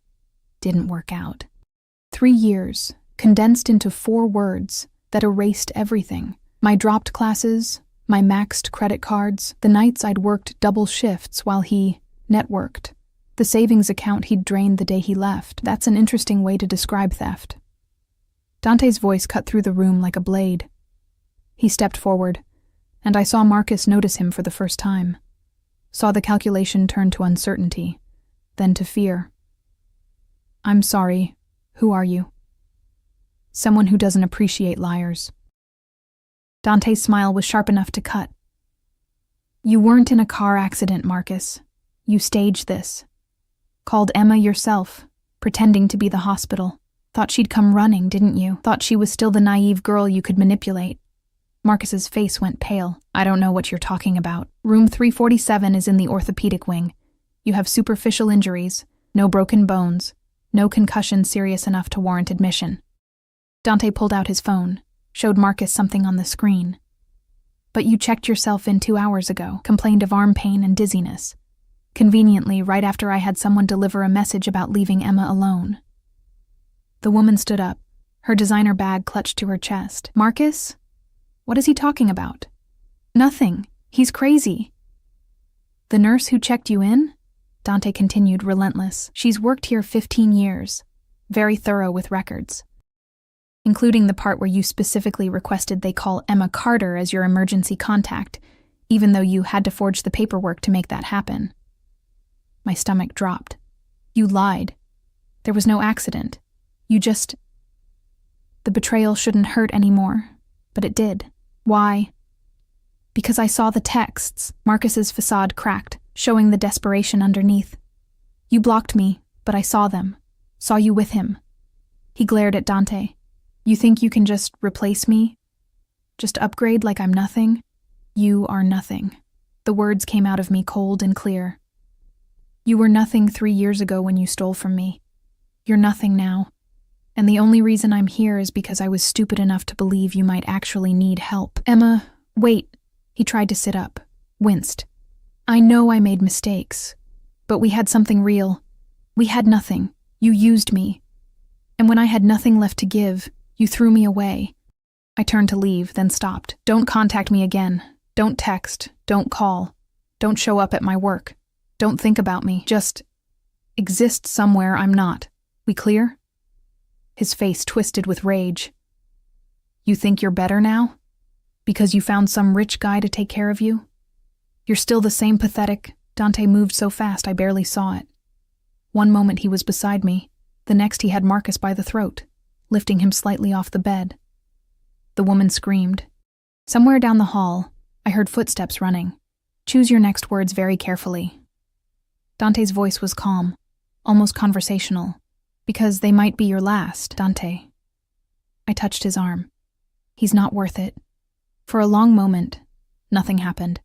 Didn't work out. 3 years, condensed into 4 words that erased everything. My dropped classes, my maxed credit cards, the nights I'd worked double shifts while he networked, the savings account he'd drained the day he left. That's an interesting way to describe theft. Dante's voice cut through the room like a blade. He stepped forward, and I saw Marcus notice him for the first time. Saw the calculation turn to uncertainty, then to fear. I'm sorry. Who are you? Someone who doesn't appreciate liars. Dante's smile was sharp enough to cut. You weren't in a car accident, Marcus. You staged this. Called Emma yourself, pretending to be the hospital. Thought she'd come running, didn't you? Thought she was still the naive girl you could manipulate. Marcus's face went pale. I don't know what you're talking about. Room 347 is in the orthopedic wing. You have superficial injuries, no broken bones, no concussion serious enough to warrant admission. Dante pulled out his phone, showed Marcus something on the screen. But you checked yourself in 2 hours ago, complained of arm pain and dizziness. Conveniently, right after I had someone deliver a message about leaving Emma alone. The woman stood up, her designer bag clutched to her chest. Marcus? What is he talking about? Nothing. He's crazy. The nurse who checked you in? Dante continued, relentless. She's worked here 15 years. Very thorough with records. Including the part where you specifically requested they call Emma Carter as your emergency contact, even though you had to forge the paperwork to make that happen. My stomach dropped. You lied. There was no accident. You just... The betrayal shouldn't hurt anymore, but it did. Why? Because I saw the texts. Marcus's facade cracked, showing the desperation underneath. You blocked me, but I saw them. Saw you with him. He glared at Dante. You think you can just replace me? Just upgrade like I'm nothing? You are nothing. The words came out of me cold and clear. You were nothing 3 years ago when you stole from me. You're nothing now. And the only reason I'm here is because I was stupid enough to believe you might actually need help. Emma, wait. He tried to sit up, winced. I know I made mistakes, but we had something real. We had nothing. You used me. And when I had nothing left to give, you threw me away. I turned to leave, then stopped. Don't contact me again. Don't text. Don't call. Don't show up at my work. Don't think about me. Just exist somewhere I'm not. We clear? His face twisted with rage. You think you're better now? Because you found some rich guy to take care of you? You're still the same pathetic. Dante moved so fast I barely saw it. One moment he was beside me. The next he had Marcus by the throat, lifting him slightly off the bed. The woman screamed. Somewhere down the hall, I heard footsteps running. Choose your next words very carefully. Dante's voice was calm, almost conversational. Because they might be your last, Dante. I touched his arm. He's not worth it. For a long moment, nothing happened.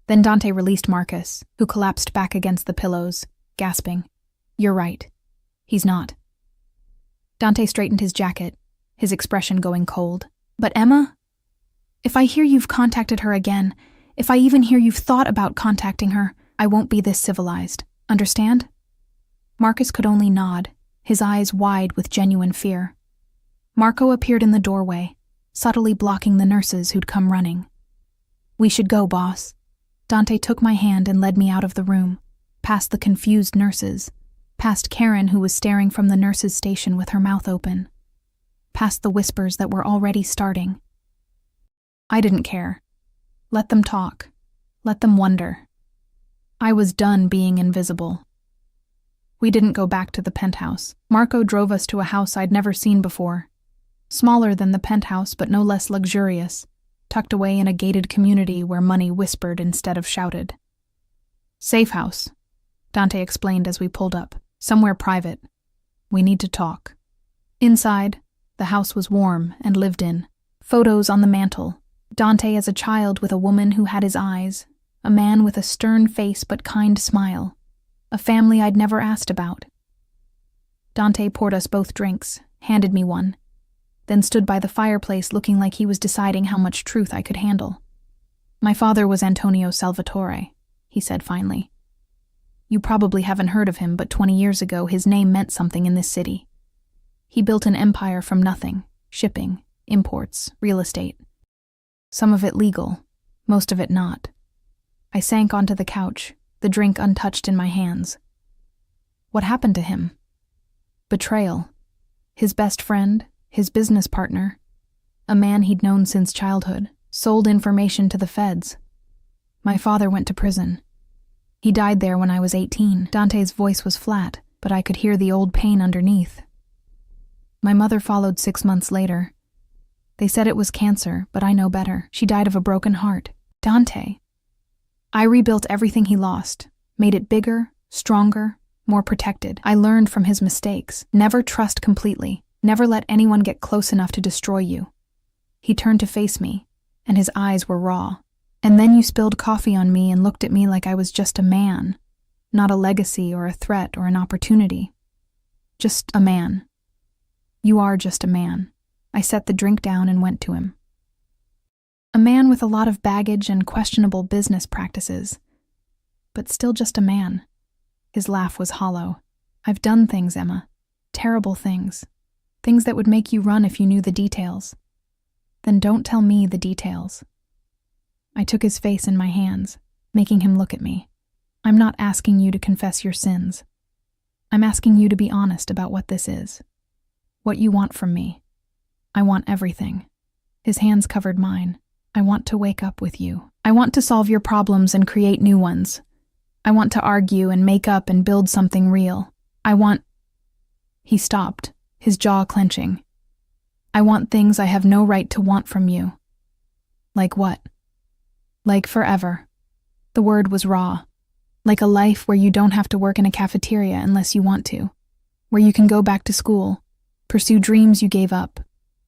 Then Dante released Marcus, who collapsed back against the pillows, gasping. You're right. He's not. Dante straightened his jacket, his expression going cold. But Emma? If I hear you've contacted her again, if I even hear you've thought about contacting her, I won't be this civilized. Understand? Marcus could only nod, his eyes wide with genuine fear. Marco appeared in the doorway, subtly blocking the nurses who'd come running. We should go, boss. Dante took my hand and led me out of the room, past the confused nurses, past Karen who was staring from the nurses' station with her mouth open, past the whispers that were already starting. I didn't care. Let them talk. Let them wonder. I was done being invisible. We didn't go back to the penthouse. Marco drove us to a house I'd never seen before. Smaller than the penthouse, but no less luxurious, tucked away in a gated community where money whispered instead of shouted. Safe house, Dante explained as we pulled up. Somewhere private. We need to talk. Inside, the house was warm and lived in. Photos on the mantel. Dante as a child with a woman who had his eyes. A man with a stern face but kind smile. A family I'd never asked about. Dante poured us both drinks, handed me one, then stood by the fireplace looking like he was deciding how much truth I could handle. My father was Antonio Salvatore, he said finally. You probably haven't heard of him, but 20 years ago his name meant something in this city. He built an empire from nothing, shipping, imports, real estate. Some of it legal, most of it not. I sank onto the couch, the drink untouched in my hands. What happened to him? Betrayal. His best friend, his business partner, a man he'd known since childhood, sold information to the feds. My father went to prison. He died there when I was 18. Dante's voice was flat, but I could hear the old pain underneath. My mother followed 6 months later. They said it was cancer, but I know better. She died of a broken heart. Dante. I rebuilt everything he lost, made it bigger, stronger, more protected. I learned from his mistakes. Never trust completely. Never let anyone get close enough to destroy you. He turned to face me, and his eyes were raw. And then you spilled coffee on me and looked at me like I was just a man, not a legacy or a threat or an opportunity. Just a man. You are just a man. I set the drink down and went to him. A man with a lot of baggage and questionable business practices, but still just a man. His laugh was hollow. I've done things, Emma. Terrible things. Things that would make you run if you knew the details. Then don't tell me the details. I took his face in my hands, making him look at me. I'm not asking you to confess your sins. I'm asking you to be honest about what this is. What you want from me. I want everything. His hands covered mine. I want to wake up with you. I want to solve your problems and create new ones. I want to argue and make up and build something real. I want... He stopped, his jaw clenching. I want things I have no right to want from you. Like what? Like forever. The word was raw. Like a life where you don't have to work in a cafeteria unless you want to. Where you can go back to school, pursue dreams you gave up.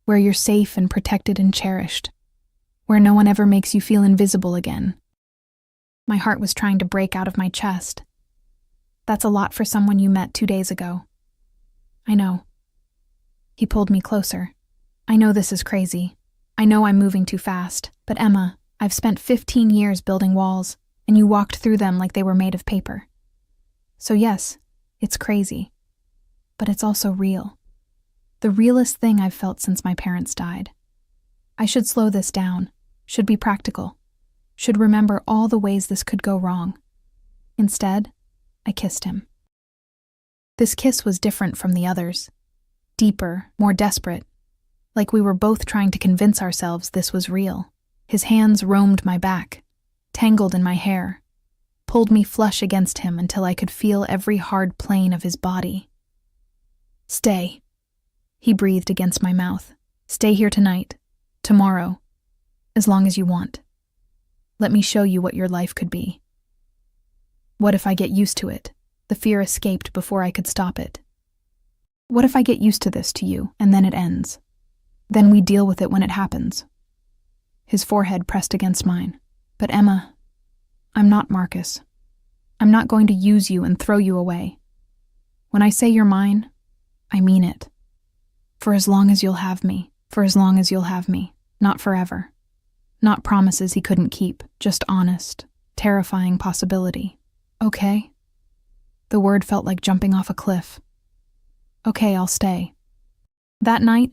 Where you're safe and protected and cherished. Where no one ever makes you feel invisible again. My heart was trying to break out of my chest. That's a lot for someone you met 2 days ago. I know. He pulled me closer. I know this is crazy. I know I'm moving too fast. But Emma, I've spent 15 years building walls, and you walked through them like they were made of paper. So yes, it's crazy. But it's also real. The realest thing I've felt since my parents died. I should slow this down, should be practical, should remember all the ways this could go wrong. Instead, I kissed him. This kiss was different from the others. Deeper, more desperate, like we were both trying to convince ourselves this was real. His hands roamed my back, tangled in my hair, pulled me flush against him until I could feel every hard plane of his body. Stay, he breathed against my mouth. Stay here tonight, tomorrow, as long as you want. Let me show you what your life could be. What if I get used to it? The fear escaped before I could stop it. What if I get used to this to you, and then it ends? Then we deal with it when it happens. His forehead pressed against mine. But Emma, I'm not Marcus. I'm not going to use you and throw you away. When I say you're mine, I mean it. For as long as you'll have me, for as long as you'll have me, not forever. Not promises he couldn't keep, just honest, terrifying possibility. Okay? The word felt like jumping off a cliff. Okay, I'll stay. That night,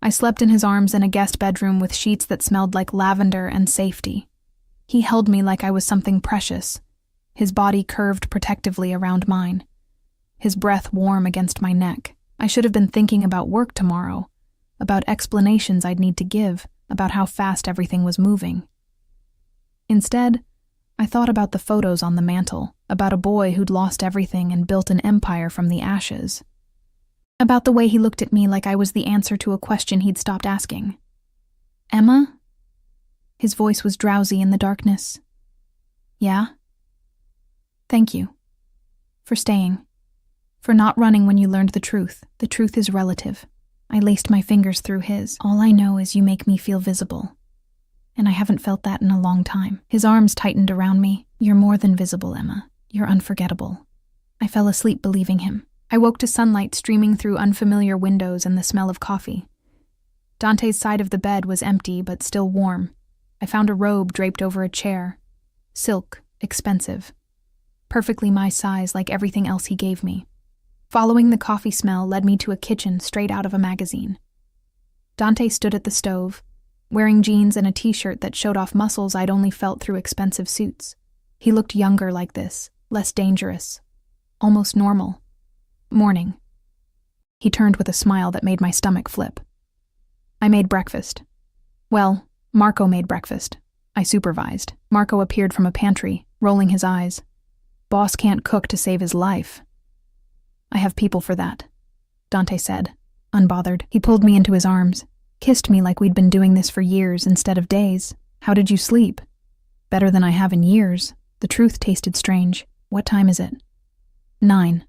I slept in his arms in a guest bedroom with sheets that smelled like lavender and safety. He held me like I was something precious, his body curved protectively around mine, his breath warm against my neck. I should have been thinking about work tomorrow, about explanations I'd need to give, about how fast everything was moving. Instead, I thought about the photos on the mantel, about a boy who'd lost everything and built an empire from the ashes. About the way he looked at me like I was the answer to a question he'd stopped asking. Emma? His voice was drowsy in the darkness. Yeah? Thank you. For staying. For not running when you learned the truth. The truth is relative. I laced my fingers through his. All I know is you make me feel visible. And I haven't felt that in a long time. His arms tightened around me. You're more than visible, Emma. You're unforgettable. I fell asleep believing him. I woke to sunlight streaming through unfamiliar windows and the smell of coffee. Dante's side of the bed was empty but still warm. I found a robe draped over a chair. Silk, expensive. Perfectly my size like everything else he gave me. Following the coffee smell led me to a kitchen straight out of a magazine. Dante stood at the stove, wearing jeans and a t-shirt that showed off muscles I'd only felt through expensive suits. He looked younger like this, less dangerous, almost normal. Morning. He turned with a smile that made my stomach flip. I made breakfast. Well, Marco made breakfast. I supervised. Marco appeared from a pantry, rolling his eyes. Boss can't cook to save his life. I have people for that, Dante said, unbothered. He pulled me into his arms, kissed me like we'd been doing this for years instead of days. How did you sleep? Better than I have in years. The truth tasted strange. What time is it? 9.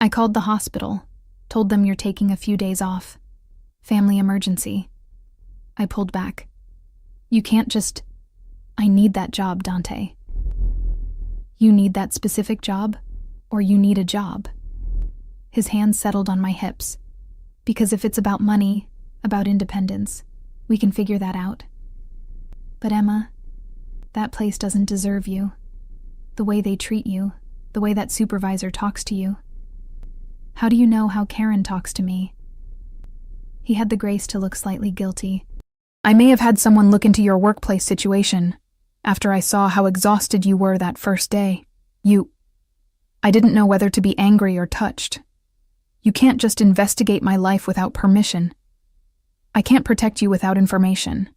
I called the hospital, told them you're taking a few days off. Family emergency. I pulled back. You can't just... I need that job, Dante. You need that specific job, or you need a job. His hands settled on my hips. Because if it's about money, about independence, we can figure that out. But Emma, that place doesn't deserve you. The way they treat you, the way that supervisor talks to you. How do you know how Karen talks to me? He had the grace to look slightly guilty. I may have had someone look into your workplace situation after I saw how exhausted you were that first day. I didn't know whether to be angry or touched. You can't just investigate my life without permission. I can't protect you without information.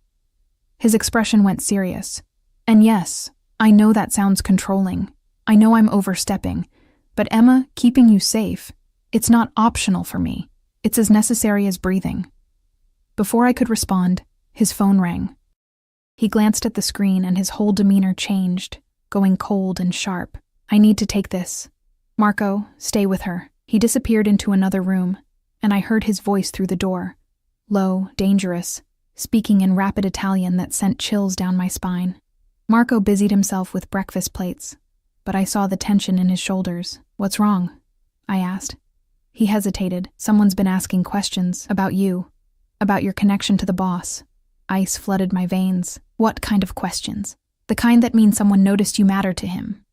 His expression went serious. And yes, I know that sounds controlling. I know I'm overstepping. But Emma, keeping you safe, it's not optional for me. It's as necessary as breathing. Before I could respond, his phone rang. He glanced at the screen and his whole demeanor changed, going cold and sharp. I need to take this. Marco, stay with her. He disappeared into another room, and I heard his voice through the door. Low, dangerous, speaking in rapid Italian that sent chills down my spine. Marco busied himself with breakfast plates, but I saw the tension in his shoulders. What's wrong? I asked. He hesitated. Someone's been asking questions about you, about your connection to the boss. Ice flooded my veins. What kind of questions? The kind that mean someone noticed you matter to him.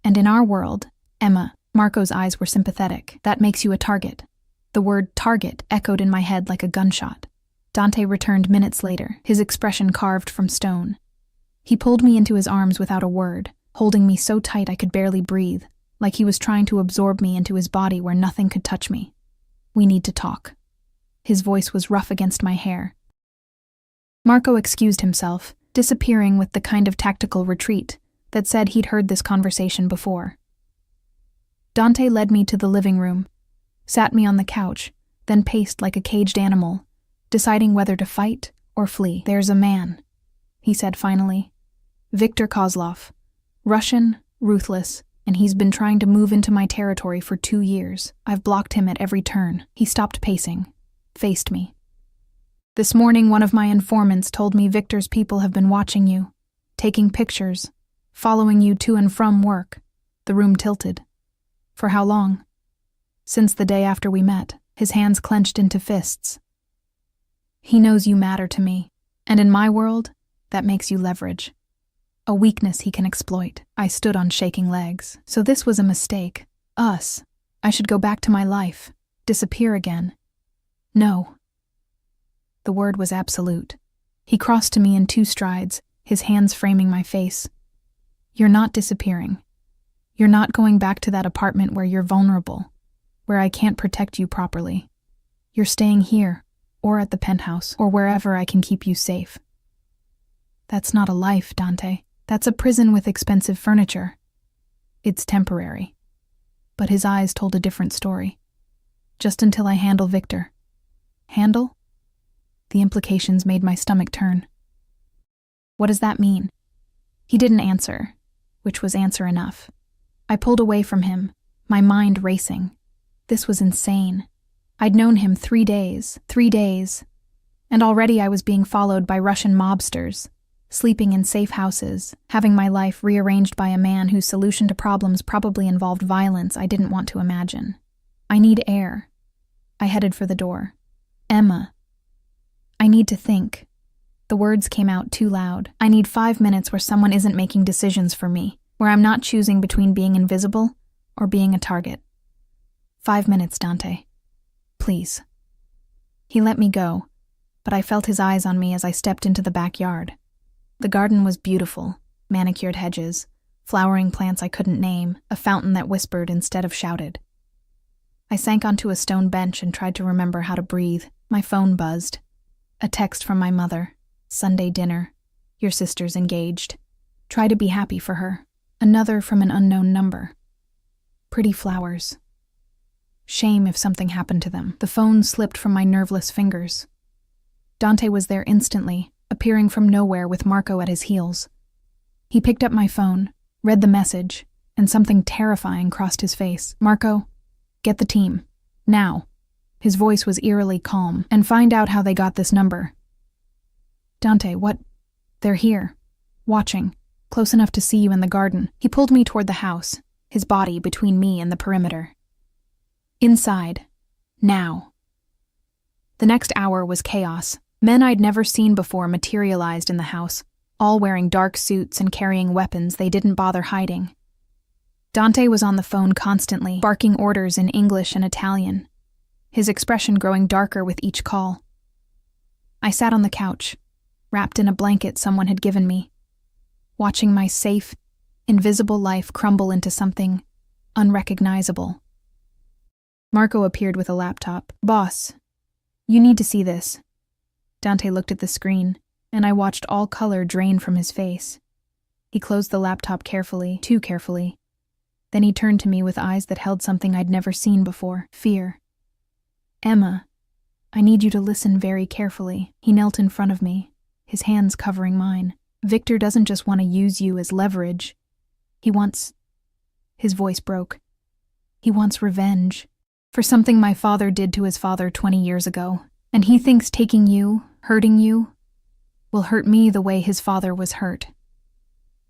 And in our world, Emma, Marco's eyes were sympathetic. That makes you a target. The word target echoed in my head like a gunshot. Dante returned minutes later, his expression carved from stone. He pulled me into his arms without a word, holding me so tight I could barely breathe, like he was trying to absorb me into his body where nothing could touch me. We need to talk. His voice was rough against my hair. Marco excused himself, disappearing with the kind of tactical retreat that said he'd heard this conversation before. Dante led me to the living room, sat me on the couch, then paced like a caged animal, deciding whether to fight or flee. "There's a man," he said finally. "Viktor Kozlov. Russian, ruthless, and he's been trying to move into my territory for 2 years. I've blocked him at every turn." He stopped pacing, faced me. "This morning one of my informants told me Viktor's people have been watching you, taking pictures, following you to and from work." The room tilted. "For how long?" "Since the day after we met." His hands clenched into fists. "He knows you matter to me, and in my world, that makes you leverage. A weakness he can exploit." I stood on shaking legs. So this was a mistake. Us. I should go back to my life. Disappear again. No. The word was absolute. He crossed to me in 2 strides, his hands framing my face. "You're not disappearing. You're not going back to that apartment where you're vulnerable, where I can't protect you properly. You're staying here, or at the penthouse, or wherever I can keep you safe." "That's not a life, Dante. That's a prison with expensive furniture. It's temporary." But his eyes told a different story. "Just until I handle Viktor." Handle? The implications made my stomach turn. "What does that mean?" He didn't answer, which was answer enough. I pulled away from him, my mind racing. This was insane. I'd known him 3 days, and already I was being followed by Russian mobsters, sleeping in safe houses, having my life rearranged by a man whose solution to problems probably involved violence I didn't want to imagine. "I need air." I headed for the door. "Emma. I need to think." The words came out too loud. "I need 5 minutes where someone isn't making decisions for me, where I'm not choosing between being invisible or being a target. 5 minutes, Dante. Please." He let me go, but I felt his eyes on me as I stepped into the backyard. The garden was beautiful, manicured hedges, flowering plants I couldn't name, a fountain that whispered instead of shouted. I sank onto a stone bench and tried to remember how to breathe. My phone buzzed. A text from my mother. "Sunday dinner. Your sister's engaged. Try to be happy for her." Another from an unknown number. "Pretty flowers. Shame if something happened to them." The phone slipped from my nerveless fingers. Dante was there instantly, appearing from nowhere with Marco at his heels. He picked up my phone, read the message, and something terrifying crossed his face. "Marco, get the team. Now." His voice was eerily calm. "And find out how they got this number." "Dante, what?" "They're here. Watching. Close enough to see you in the garden." He pulled me toward the house, his body between me and the perimeter. "Inside. Now." The next hour was chaos. Men I'd never seen before materialized in the house, all wearing dark suits and carrying weapons they didn't bother hiding. Dante was on the phone constantly, barking orders in English and Italian, his expression growing darker with each call. I sat on the couch, wrapped in a blanket someone had given me, watching my safe, invisible life crumble into something unrecognizable. Marco appeared with a laptop. "Boss, you need to see this." Dante looked at the screen, and I watched all color drain from his face. He closed the laptop carefully, too carefully. Then he turned to me with eyes that held something I'd never seen before, fear. "Emma, I need you to listen very carefully." He knelt in front of me, his hands covering mine. "Viktor doesn't just want to use you as leverage. He wants..." His voice broke. "He wants revenge. For something my father did to his father 20 years ago. And he thinks taking you, hurting you, will hurt me the way his father was hurt."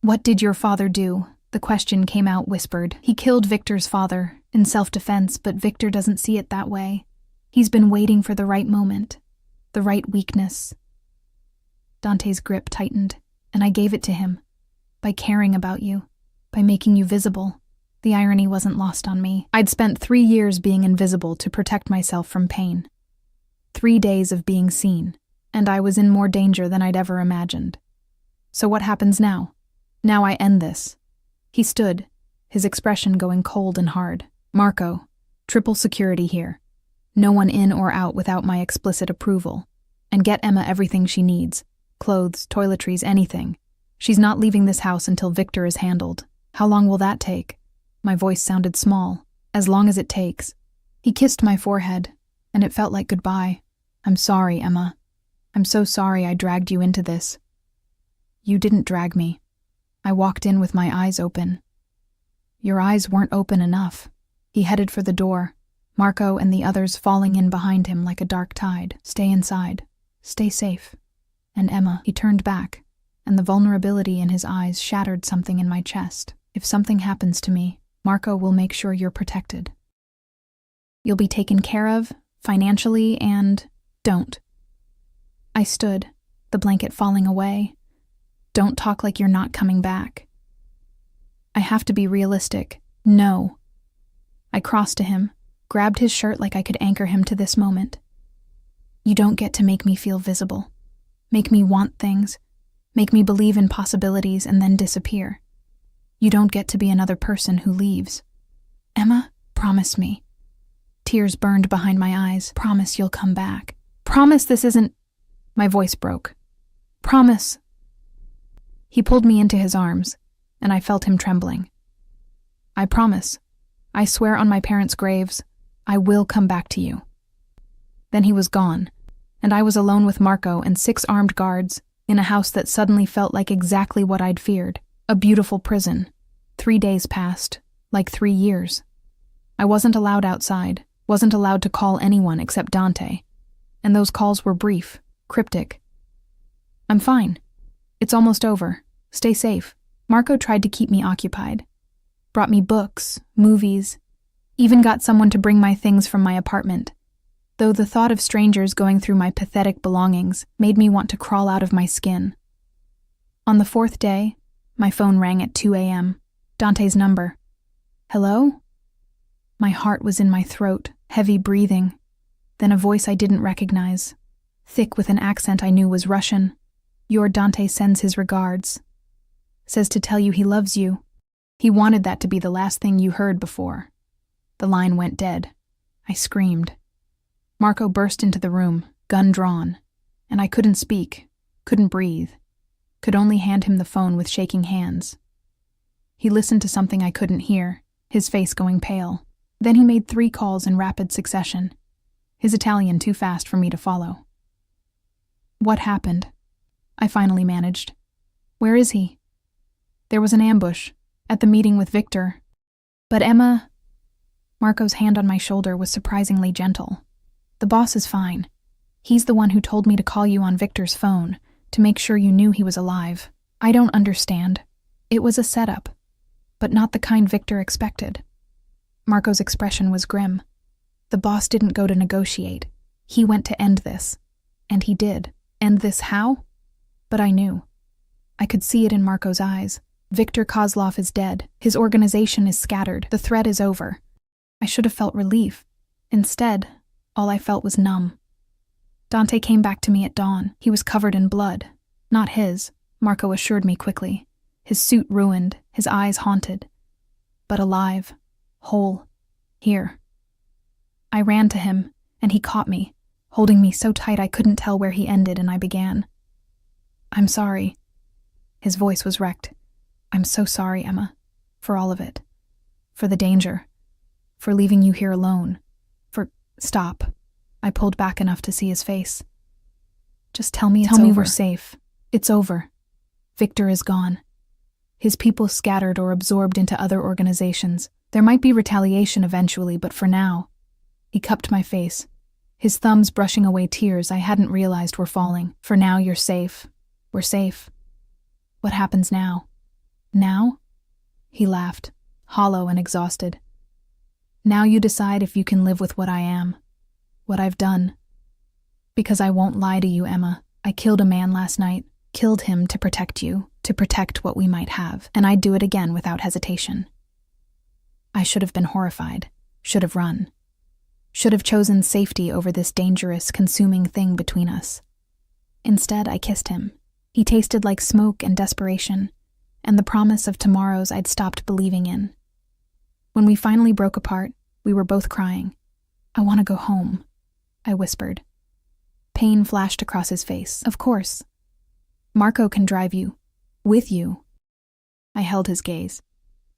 "What did your father do?" The question came out whispered. "He killed Viktor's father, in self-defense, but Victor doesn't see it that way. He's been waiting for the right moment, the right weakness. Dante's grip tightened, and I gave it to him. By caring about you, by making you visible. The irony wasn't lost on me. I'd spent 3 years being invisible to protect myself from pain. 3 days of being seen, and I was in more danger than I'd ever imagined. So what happens now? Now I end this. He stood, his expression going cold and hard. Marco, triple security here. No one in or out without my explicit approval. And get Emma everything she needs. Clothes, toiletries, anything. She's not leaving this house until Victor is handled. How long will that take? My voice sounded small. As long as it takes. He kissed my forehead, and it felt like goodbye. I'm sorry, Emma. I'm so sorry I dragged you into this. You didn't drag me. I walked in with my eyes open. Your eyes weren't open enough. He headed for the door, Marco and the others falling in behind him like a dark tide. Stay inside. Stay safe. And Emma, he turned back, and the vulnerability in his eyes shattered something in my chest. If something happens to me, Marco will make sure you're protected. You'll be taken care of, financially, and don't. I stood, the blanket falling away. Don't talk like you're not coming back. I have to be realistic. No. I crossed to him, grabbed his shirt like I could anchor him to this moment. You don't get to make me feel visible. Make me want things. Make me believe in possibilities and then disappear. You don't get to be another person who leaves. Emma, promise me. Tears burned behind my eyes. Promise you'll come back. Promise this isn't... My voice broke. Promise. He pulled me into his arms, and I felt him trembling. I promise. I swear on my parents' graves, I will come back to you. Then he was gone, and I was alone with Marco and 6 armed guards in a house that suddenly felt like exactly what I'd feared. A beautiful prison. 3 days passed, like 3 years. I wasn't allowed outside, wasn't allowed to call anyone except Dante. And those calls were brief, cryptic. I'm fine. It's almost over. Stay safe. Marco tried to keep me occupied. Brought me books, movies, even got someone to bring my things from my apartment. Though the thought of strangers going through my pathetic belongings made me want to crawl out of my skin. On the 4th day, my phone rang at 2 a.m. Dante's number. Hello? My heart was in my throat, heavy breathing. Then a voice I didn't recognize, thick with an accent I knew was Russian. Your Dante sends his regards. Says to tell you he loves you. He wanted that to be the last thing you heard before. The line went dead. I screamed. Marco burst into the room, gun drawn, and I couldn't speak, couldn't breathe, could only hand him the phone with shaking hands. He listened to something I couldn't hear, his face going pale. Then he made 3 calls in rapid succession, his Italian too fast for me to follow. What happened? I finally managed. Where is he? There was an ambush, at the meeting with Victor. But Emma... Marco's hand on my shoulder was surprisingly gentle. The boss is fine. He's the one who told me to call you on Victor's phone, to make sure you knew he was alive. I don't understand. It was a setup, but not the kind Victor expected. Marco's expression was grim. The boss didn't go to negotiate. He went to end this. And he did. End this how? But I knew. I could see it in Marco's eyes. Victor Kozlov is dead. His organization is scattered. The threat is over. I should have felt relief. Instead, all I felt was numb. Dante came back to me at dawn. He was covered in blood. Not his, Marco assured me quickly. His suit ruined, his eyes haunted. But alive. Whole. Here. I ran to him, and he caught me, holding me so tight I couldn't tell where he ended and I began. I'm sorry. His voice was wrecked. I'm so sorry, Emma. For all of it. For the danger. For leaving you here alone. Stop. I pulled back enough to see his face. Just tell me it's over. Tell me we're safe. It's over. Victor is gone. His people scattered or absorbed into other organizations. There might be retaliation eventually, but for now... He cupped my face, his thumbs brushing away tears I hadn't realized were falling. For now, you're safe. We're safe. What happens now? Now? He laughed, hollow and exhausted. Now you decide if you can live with what I am, what I've done. Because I won't lie to you, Emma. I killed a man last night, killed him to protect you, to protect what we might have, and I'd do it again without hesitation. I should have been horrified, should have run, should have chosen safety over this dangerous, consuming thing between us. Instead, I kissed him. He tasted like smoke and desperation, and the promise of tomorrows I'd stopped believing in. When we finally broke apart, we were both crying. I want to go home, I whispered. Pain flashed across his face. Of course. Marco can drive you. With you. I held his gaze.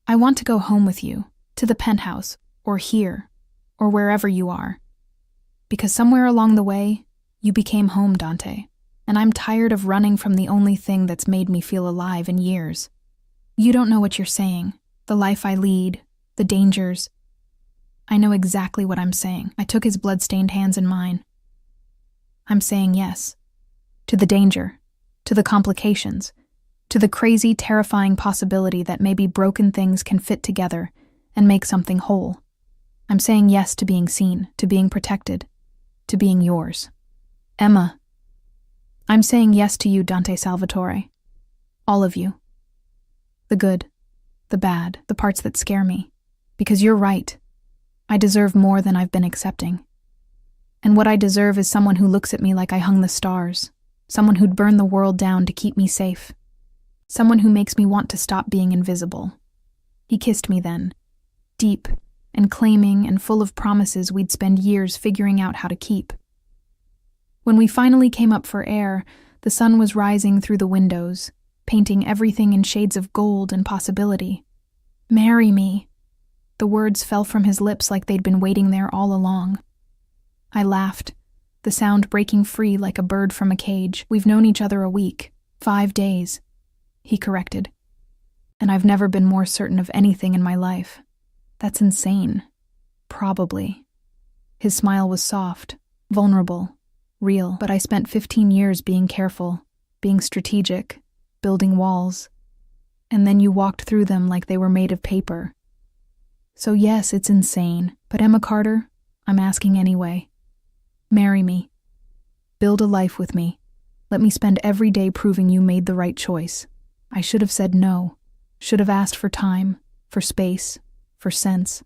I want to go home with you, to the penthouse, or here, or wherever you are. Because somewhere along the way, you became home, Dante, and I'm tired of running from the only thing that's made me feel alive in years. You don't know what you're saying, the life I lead, the dangers. I know exactly what I'm saying. I took his blood-stained hands in mine. I'm saying yes. To the danger, to the complications, to the crazy, terrifying possibility that maybe broken things can fit together and make something whole. I'm saying yes to being seen, to being protected, to being yours. Emma. I'm saying yes to you, Dante Salvatore. All of you. The good, the bad, the parts that scare me. Because you're right. I deserve more than I've been accepting. And what I deserve is someone who looks at me like I hung the stars, someone who'd burn the world down to keep me safe, someone who makes me want to stop being invisible. He kissed me then, deep and claiming and full of promises we'd spend years figuring out how to keep. When we finally came up for air, the sun was rising through the windows, painting everything in shades of gold and possibility. Marry me. The words fell from his lips like they'd been waiting there all along. I laughed, the sound breaking free like a bird from a cage. We've known each other a week, 5 days, he corrected. And I've never been more certain of anything in my life. That's insane. Probably. His smile was soft, vulnerable, real, but I spent 15 years being careful, being strategic, building walls. And then you walked through them like they were made of paper. So yes, it's insane, but Emma Carter, I'm asking anyway. Marry me. Build a life with me. Let me spend every day proving you made the right choice. I should have said no. Should have asked for time, for space, for sense.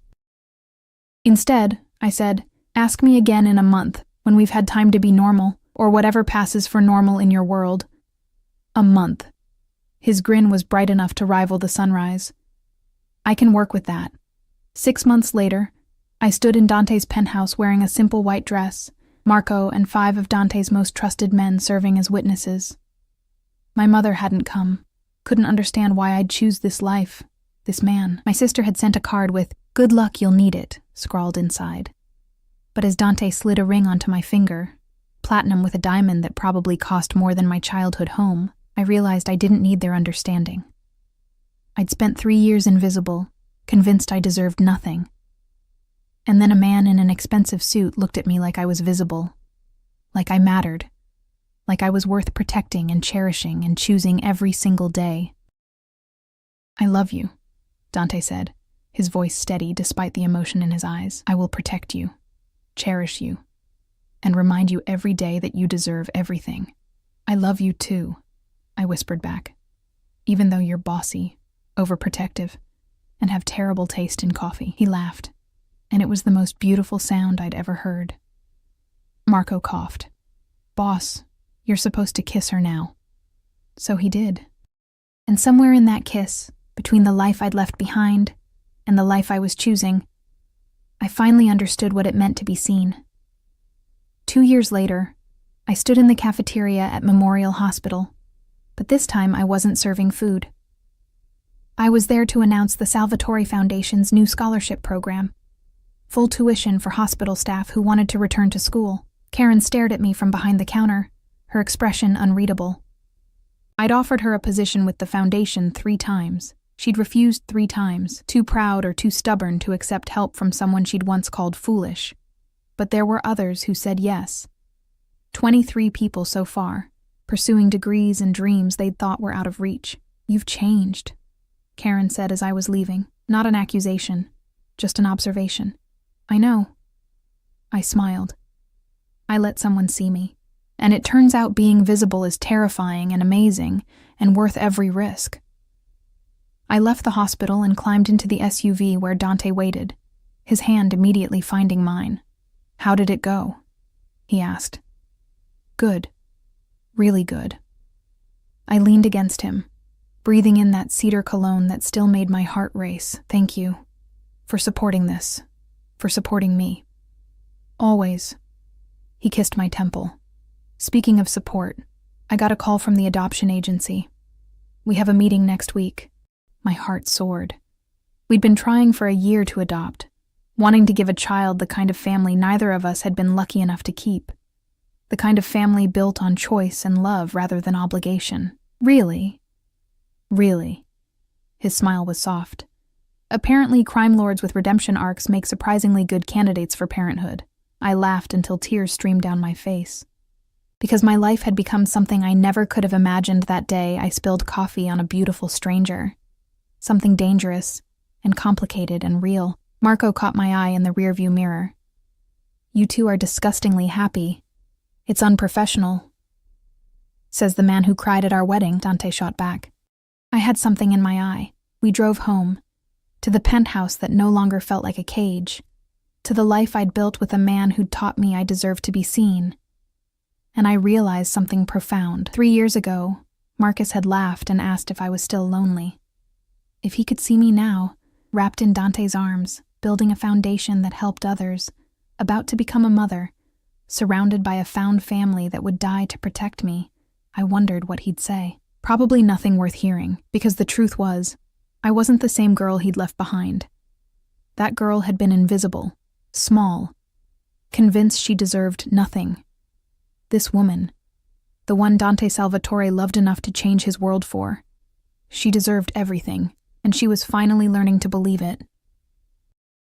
Instead, I said, ask me again in a month, when we've had time to be normal, or whatever passes for normal in your world. A month. His grin was bright enough to rival the sunrise. I can work with that. 6 months later, I stood in Dante's penthouse wearing a simple white dress, Marco and 5 of Dante's most trusted men serving as witnesses. My mother hadn't come, couldn't understand why I'd choose this life, this man. My sister had sent a card with, "Good luck, you'll need it," scrawled inside. But as Dante slid a ring onto my finger, platinum with a diamond that probably cost more than my childhood home, I realized I didn't need their understanding. I'd spent 3 years invisible, convinced I deserved nothing. And then a man in an expensive suit looked at me like I was visible, like I mattered, like I was worth protecting and cherishing and choosing every single day. I love you, Dante said, his voice steady despite the emotion in his eyes. I will protect you, cherish you, and remind you every day that you deserve everything. I love you too, I whispered back, even though you're bossy, overprotective, and have terrible taste in coffee. He laughed, and it was the most beautiful sound I'd ever heard. Marco coughed. Boss, you're supposed to kiss her now. So he did. And somewhere in that kiss, between the life I'd left behind and the life I was choosing, I finally understood what it meant to be seen. 2 years later, I stood in the cafeteria at Memorial Hospital, but this time I wasn't serving food. I was there to announce the Salvatore Foundation's new scholarship program. Full tuition for hospital staff who wanted to return to school. Karen stared at me from behind the counter, her expression unreadable. I'd offered her a position with the foundation 3 times. She'd refused 3 times, too proud or too stubborn to accept help from someone she'd once called foolish. But there were others who said yes. 23 people so far, pursuing degrees and dreams they'd thought were out of reach. You've changed, Karen said as I was leaving. Not an accusation, just an observation. I know. I smiled. I let someone see me. And it turns out being visible is terrifying and amazing and worth every risk. I left the hospital and climbed into the SUV where Dante waited, his hand immediately finding mine. "How did it go?" he asked. "Good. Really good." I leaned against him, breathing in that cedar cologne that still made my heart race. "Thank you for supporting this, for supporting me. Always." He kissed my temple. "Speaking of support, I got a call from the adoption agency. We have a meeting next week." My heart soared. We'd been trying for a year to adopt, wanting to give a child the kind of family neither of us had been lucky enough to keep. The kind of family built on choice and love rather than obligation. "Really?" "Really." His smile was soft. "Apparently, crime lords with redemption arcs make surprisingly good candidates for parenthood." I laughed until tears streamed down my face. Because my life had become something I never could have imagined that day I spilled coffee on a beautiful stranger. Something dangerous and complicated and real. Marco caught my eye in the rearview mirror. "You two are disgustingly happy. It's unprofessional," says the man who cried at our wedding, Dante shot back. I had something in my eye. We drove home, to the penthouse that no longer felt like a cage, to the life I'd built with a man who'd taught me I deserved to be seen. And I realized something profound. 3 years ago, Marcus had laughed and asked if I was still lonely. If he could see me now, wrapped in Dante's arms, building a foundation that helped others, about to become a mother, surrounded by a found family that would die to protect me, I wondered what he'd say. Probably nothing worth hearing, because the truth was, I wasn't the same girl he'd left behind. That girl had been invisible, small, convinced she deserved nothing. This woman, the one Dante Salvatore loved enough to change his world for, she deserved everything, and she was finally learning to believe it.